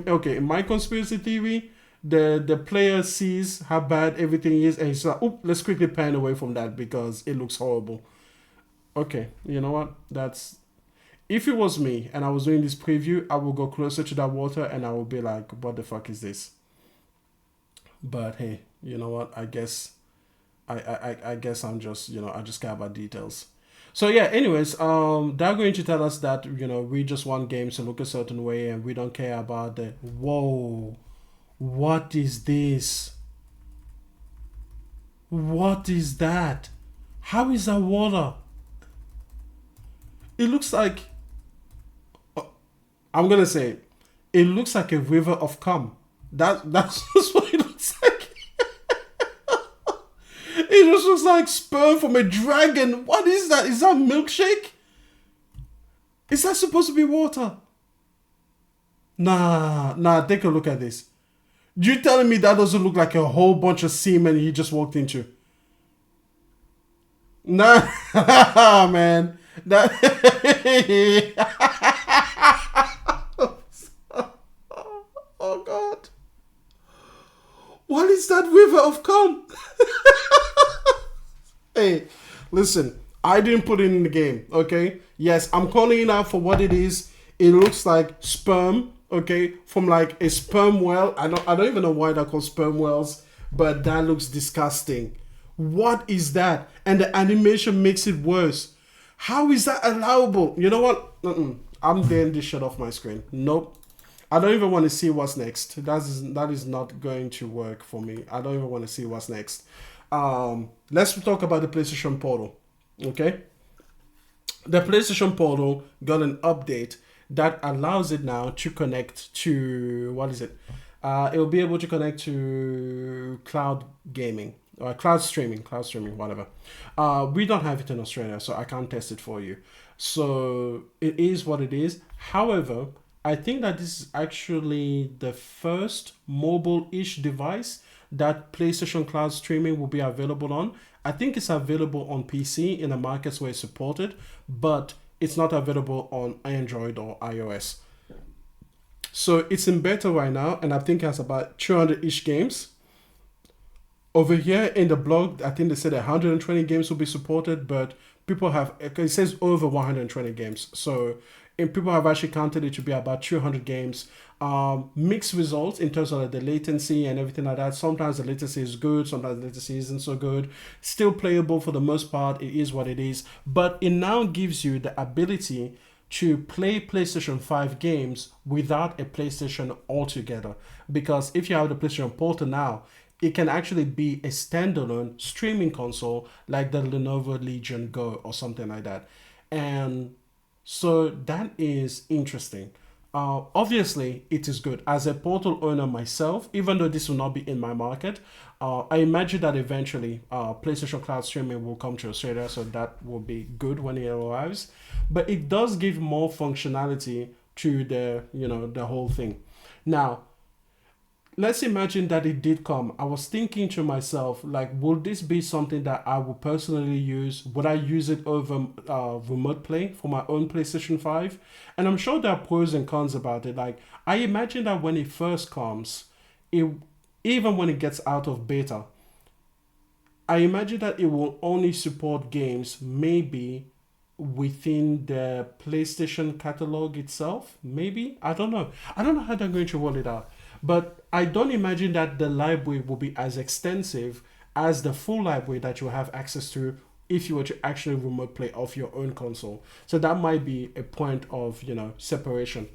okay, in my conspiracy theory, the player sees how bad everything is and he's like, oh, let's quickly pan away from that because it looks horrible. Okay, you know what? That's if it was me and I was doing this preview, I would go closer to that water and I would be like, what the fuck is this? But hey, you know what? I guess I guess I'm just, I just care about details. So yeah, anyways, they're going to tell us that, we just want games to look a certain way and we don't care about the whoa. What is this? What is that? How is that water? It looks like I'm gonna say it looks like a river of cum. That's just what it looks like. It just looks like sperm from a dragon. What is that? Is that milkshake? Is that supposed to be water? Nah, take a look at this. You telling me that doesn't look like a whole bunch of semen he just walked into? Nah, man. That oh God. What is that river of cum? Hey, listen, I didn't put it in the game, okay? Yes, I'm calling it out for what it is. It looks like sperm, okay, from like a sperm whale. I don't even know why they're called sperm whales, but that looks disgusting. What is that? And the animation makes it worse. How is that allowable? You know what? I'm getting this shit off my screen. Nope. I don't even want to see what's next. That is not going to work for me. I don't even want to see what's next. Let's talk about the PlayStation Portal. Okay? The PlayStation Portal got an update that allows it now to connect to, what is it? It will be able to connect to cloud gaming. Or cloud streaming, whatever. We don't have it in Australia, so I can't test it for you. So it is what it is. However, I think that this is actually the first mobile-ish device that PlayStation Cloud Streaming will be available on. I think it's available on PC in the markets where it's supported, but it's not available on Android or iOS. So it's in beta right now, and I think it has about 200-ish games. Over here in the blog, I think they said 120 games will be supported, but people have, it says over 120 games. So and people have actually counted it to be about 200 games. Mixed results in terms of the latency and everything like that. Sometimes the latency is good, sometimes the latency isn't so good. Still playable for the most part, it is what it is. But it now gives you the ability to play PlayStation 5 games without a PlayStation altogether. Because if you have the PlayStation Portal now, it can actually be a standalone streaming console like the Lenovo Legion Go or something like that. And so that is interesting. Obviously, it is good. As a Portal owner myself, even though this will not be in my market, I imagine that eventually PlayStation Cloud Streaming will come to Australia, so that will be good when it arrives. But it does give more functionality to the whole thing. Now, let's imagine that it did come. I was thinking to myself, like, would this be something that I would personally use? Would I use it over remote play for my own PlayStation 5? And I'm sure there are pros and cons about it. Like, I imagine that when it first comes, even when it gets out of beta, I imagine that it will only support games maybe within the PlayStation catalog itself. Maybe, I don't know. I don't know how they're going to roll it out, but I don't imagine that the library will be as extensive as the full library that you have access to if you were to actually remote play off your own console. So that might be a point of separation.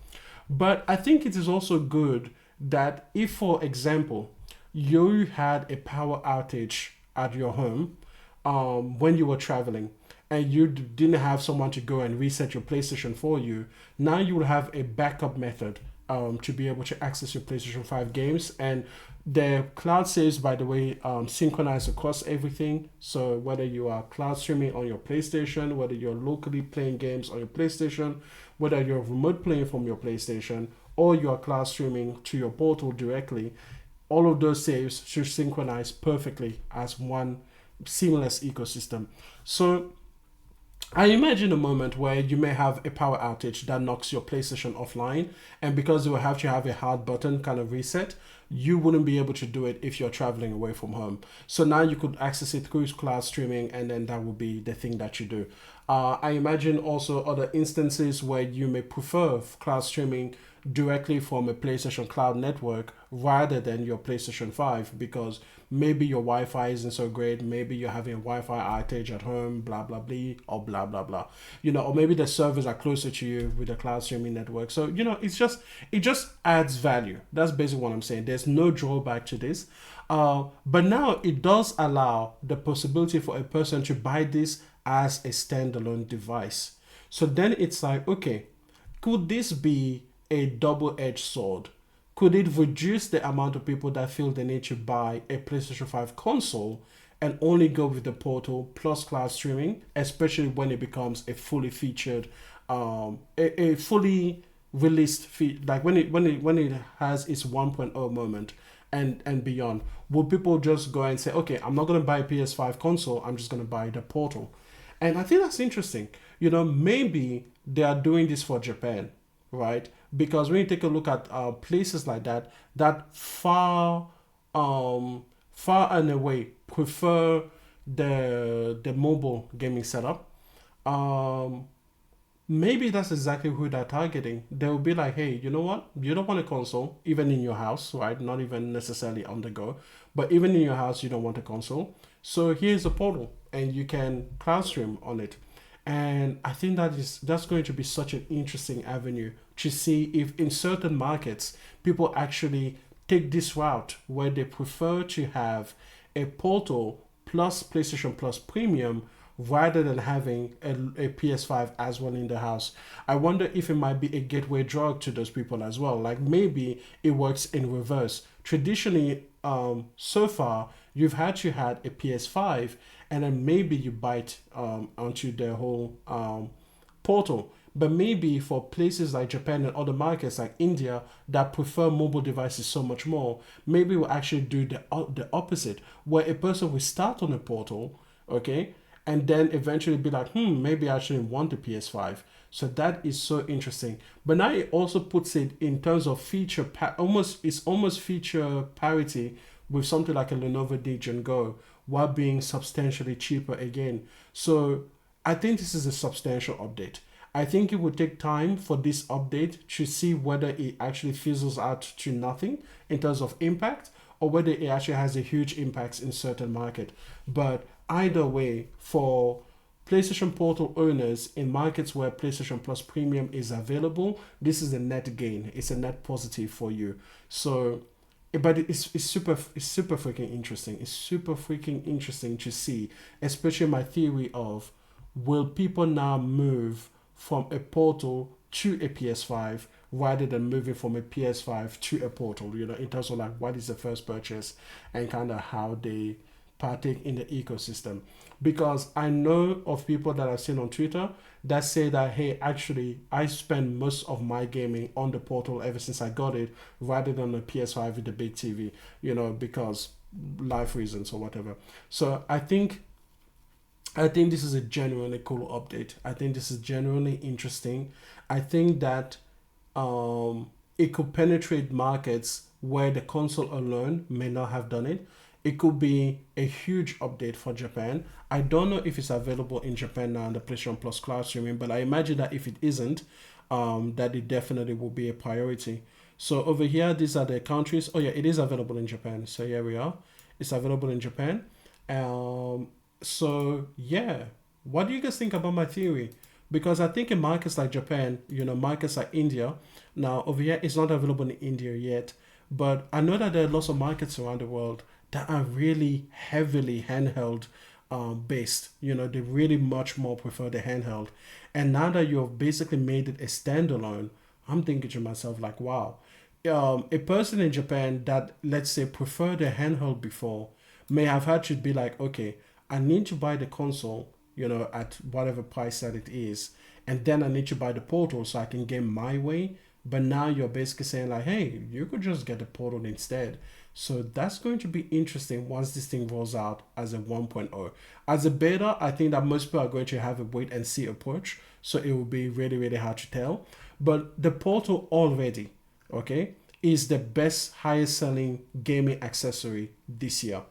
But I think it is also good that if, for example, you had a power outage at your home when you were traveling and you didn't have someone to go and reset your PlayStation for you, now you will have a backup method to be able to access your PlayStation 5 games. And the cloud saves, by the way, synchronize across everything. So whether you are cloud streaming on your PlayStation, whether you're locally playing games on your PlayStation, whether you're remote playing from your PlayStation, or you are cloud streaming to your portal directly, all of those saves should synchronize perfectly as one seamless ecosystem. So I imagine a moment where you may have a power outage that knocks your PlayStation offline, and because you will have to have a hard button kind of reset, you wouldn't be able to do it if you're traveling away from home. So now you could access it through cloud streaming, and then that will be the thing that you do. I imagine also other instances where you may prefer cloud streaming directly from a PlayStation Cloud network rather than your PlayStation 5, because maybe your Wi-Fi isn't so great, maybe you're having a Wi-Fi outage at home, blah blah blah, or blah blah blah. Or maybe the servers are closer to you with the cloud streaming network. So it just adds value. That's basically what I'm saying. There's no drawback to this. But now it does allow the possibility for a person to buy this as a standalone device. So then it's like, okay, could this be a double-edged sword? Could it reduce the amount of people that feel they need to buy a PlayStation 5 console and only go with the portal plus cloud streaming, especially when it becomes a fully featured, a fully released feed, like when it has its 1.0 moment and beyond? Will people just go and say, okay, I'm not going to buy a PS5 console, I'm just going to buy the portal? And I think that's interesting. Maybe they are doing this for Japan, right? Because when you take a look at places like that, that far and away prefer the mobile gaming setup. Um, Maybe that's exactly who they're targeting. They'll be like, hey, you know what? You don't want a console, even in your house, right? Not even necessarily on the go, but even in your house, you don't want a console. So here's a portal, and you can cloud stream on it. And I think that's going to be such an interesting avenue to see if in certain markets people actually take this route where they prefer to have a portal plus PlayStation Plus Premium rather than having a PS5 as well in the house. I wonder if it might be a gateway drug to those people as well. Like maybe it works in reverse. Traditionally, so far, you've had to had a PS5 and then maybe you bite onto the whole portal. But maybe for places like Japan and other markets like India that prefer mobile devices so much more, maybe we'll actually do the opposite, where a person will start on a portal, okay, and then eventually be like, maybe I actually want the PS5. So that is so interesting. But now it also puts it in terms of feature, it's almost feature parity with something like a Lenovo Legion Go, while being substantially cheaper again. So I think this is a substantial update. I think it would take time for this update to see whether it actually fizzles out to nothing in terms of impact, or whether it actually has a huge impact in certain market. But either way, for PlayStation Portal owners in markets where PlayStation Plus Premium is available, this is a net gain. It's a net positive for you. So, but it's super freaking interesting. It's super freaking interesting to see, especially my theory of, will people now move from a portal to a PS5 rather than moving from a PS5 to a portal, in terms of like what is the first purchase and kind of how they partake in the ecosystem. Because I know of people that I've seen on Twitter that say that, hey, actually, I spend most of my gaming on the portal ever since I got it rather than the PS5 with the big TV, because life reasons or whatever. So I think this is a genuinely cool update. I think this is genuinely interesting. I think that it could penetrate markets where the console alone may not have done it. it could be a huge update for Japan. I don't know if it's available in Japan now on the PlayStation Plus cloud streaming, but I imagine that if it isn't, that it definitely will be a priority. So over here, these are the countries. Oh yeah, it is available in Japan. So here we are. It's available in Japan. Um, so yeah, what do you guys think about my theory? Because I think in markets like Japan, markets like India, now over here it's not available in India yet, but I know that there are lots of markets around the world that are really heavily handheld based. They really much more prefer the handheld. And now that you've basically made it a standalone, I'm thinking to myself like, wow, a person in Japan that let's say preferred a handheld before may have had to be like, okay, I need to buy the console, at whatever price that it is, and then I need to buy the portal so I can game my way. But now you're basically saying like, hey, you could just get the portal instead. So that's going to be interesting once this thing rolls out as a 1.0. As a beta, I think that most people are going to have a wait and see approach. So it will be really, really hard to tell. But the portal already, okay, is the best highest selling gaming accessory this year.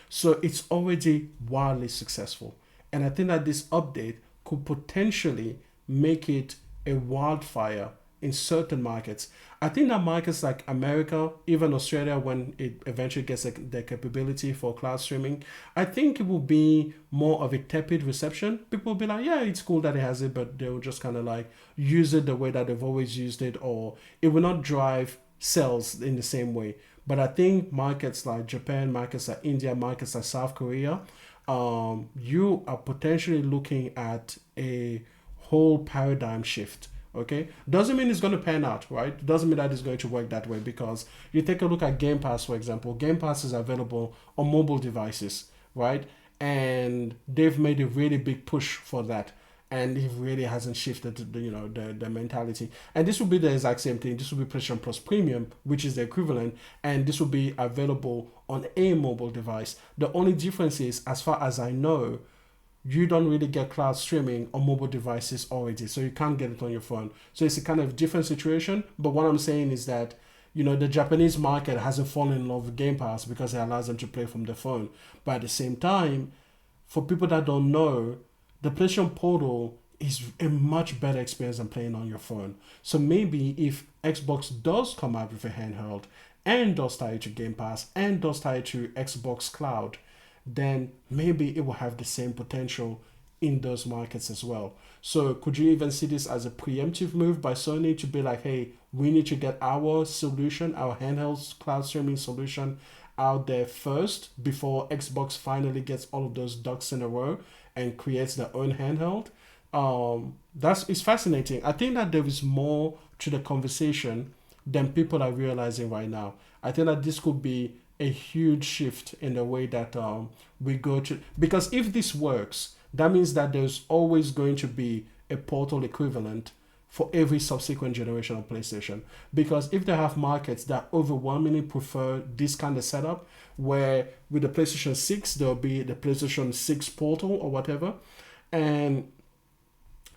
So it's already wildly successful. And I think that this update could potentially make it a wildfire in certain markets. I think that markets like America, even Australia, when it eventually gets the capability for cloud streaming, I think it will be more of a tepid reception. People will be like, yeah, it's cool that it has it, but they'll just kind of like use it the way that they've always used it, or it will not drive sales in the same way. But I think markets like Japan, markets like India, markets like South Korea, you are potentially looking at a whole paradigm shift. Okay, doesn't mean it's going to pan out, right? Doesn't mean that it's going to work that way, because you take a look at Game Pass, for example. Game Pass is available on mobile devices, right? And they've made a really big push for that, and it really hasn't shifted the mentality. And this will be the exact same thing. This will be PlayStation Plus Premium, which is the equivalent, and this will be available on a mobile device. The only difference is, as far as I know, you don't really get cloud streaming on mobile devices already, so you can't get it on your phone. So it's a kind of different situation. But what I'm saying is that the Japanese market hasn't fallen in love with Game Pass because it allows them to play from their phone. But at the same time, for people that don't know, the PlayStation Portal is a much better experience than playing on your phone. So maybe if Xbox does come out with a handheld and does tie it to Game Pass and does tie it to Xbox Cloud, then maybe it will have the same potential in those markets as well. So could you even see this as a preemptive move by Sony to be like, hey, we need to get our solution, our handheld cloud streaming solution out there first before Xbox finally gets all of those ducks in a row and creates their own handheld? That's it's fascinating. I think that there is more to the conversation than people are realizing right now. I think that this could be a huge shift in the way that we go to, because if this works, that means that there's always going to be a portal equivalent for every subsequent generation of PlayStation. Because if they have markets that overwhelmingly prefer this kind of setup, where with the PlayStation 6 there'll be the PlayStation 6 portal or whatever, and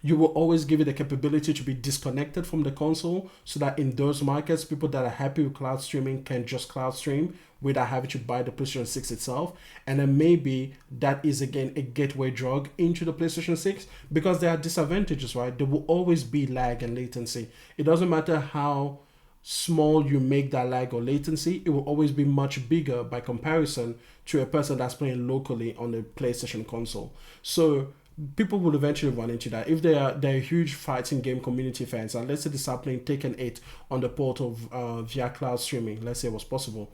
you will always give it the capability to be disconnected from the console, so that in those markets, people that are happy with cloud streaming can just cloud stream without having to buy the PlayStation 6 itself. And then maybe that is again a gateway drug into the PlayStation 6, because there are disadvantages, right? There will always be lag and latency. It doesn't matter how small you make that lag or latency, it will always be much bigger by comparison to a person that's playing locally on the PlayStation console. So people will eventually run into that. If they're huge fighting game community fans, and let's say they start playing Taken 8 on the portal via cloud streaming, let's say it was possible,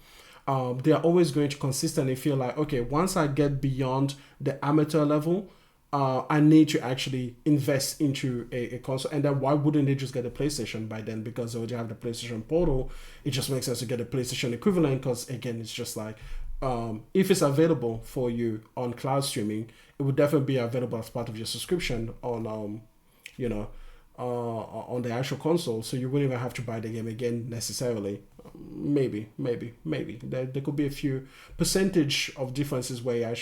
they are always going to consistently feel like, okay, once I get beyond the amateur level, I need to actually invest into a console. And then why wouldn't they just get a PlayStation by then? Because they already have the PlayStation Portal. It just makes sense to get a PlayStation equivalent, because again, it's just like, if it's available for you on cloud streaming, it would definitely be available as part of your subscription on on the actual console, so you wouldn't even have to buy the game again necessarily. maybe there could be a few percentage of differences where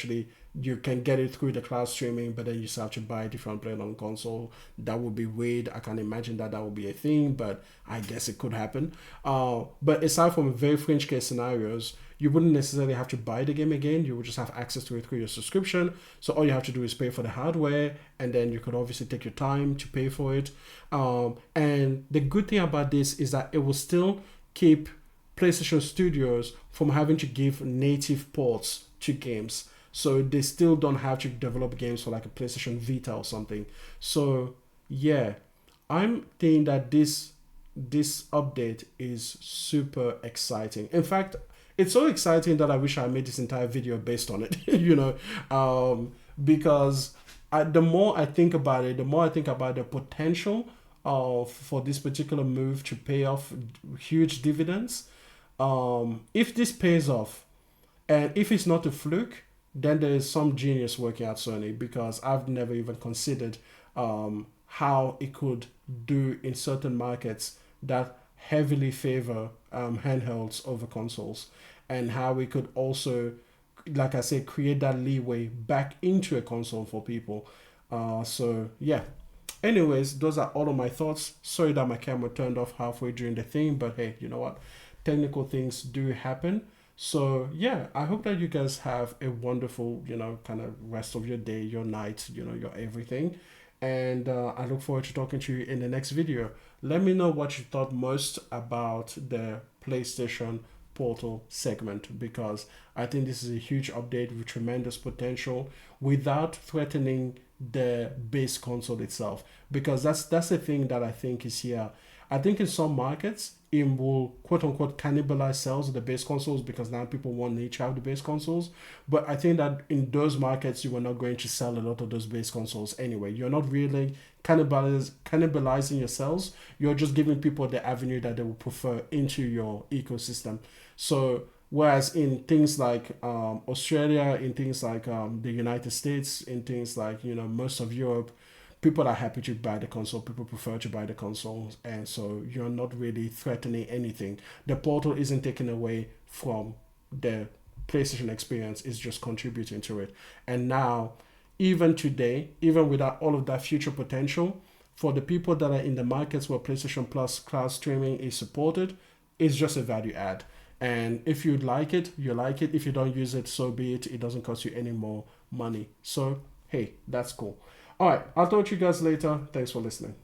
you can get it through the cloud streaming, but then you still have to buy a different plane on console. That would be weird. I can imagine that would be a thing, but I guess it could happen. But aside from very fringe case scenarios, you wouldn't necessarily have to buy the game again. You would just have access to it through your subscription. So all you have to do is pay for the hardware, and then you could obviously take your time to pay for it. And the good thing about this is that it will still keep PlayStation Studios from having to give native ports to games. So they still don't have to develop games for like a PlayStation Vita or something. So yeah, I'm thinking that this update is super exciting. In fact, it's so exciting that I wish I made this entire video based on it, because the more I think about it, the more I think about the potential for this particular move to pay off huge dividends. If this pays off, and if it's not a fluke, then there is some genius working at Sony, because I've never even considered how it could do in certain markets that heavily favor handhelds over consoles, and how we could also, like I said, create that leeway back into a console for people. So yeah. Anyways, those are all of my thoughts. Sorry that my camera turned off halfway during the thing, but hey, you know what? Technical things do happen. So yeah, I hope that you guys have a wonderful, kind of rest of your day, your night, your everything. And I look forward to talking to you in the next video. Let me know what you thought most about the PlayStation Portal segment, because I think this is a huge update with tremendous potential without threatening the base console itself, because that's the thing that I think is here. I think in some markets it will quote unquote cannibalize sales of the base consoles, because now people want each have the base consoles. But I think that in those markets you are not going to sell a lot of those base consoles anyway. You're not really cannibalizing your sales. You're just giving people the avenue that they will prefer into your ecosystem. So whereas in things like Australia, in things like the United States, in things like most of Europe, people are happy to buy the console. People prefer to buy the consoles, and so you're not really threatening anything. The Portal isn't taken away from the PlayStation experience; it's just contributing to it. And now, even today, even without all of that future potential, for the people that are in the markets where PlayStation Plus cloud streaming is supported, it's just a value add. And if you like it, you like it. If you don't use it, so be it. It doesn't cost you any more money. So hey, that's cool. All right, I'll talk to you guys later. Thanks for listening.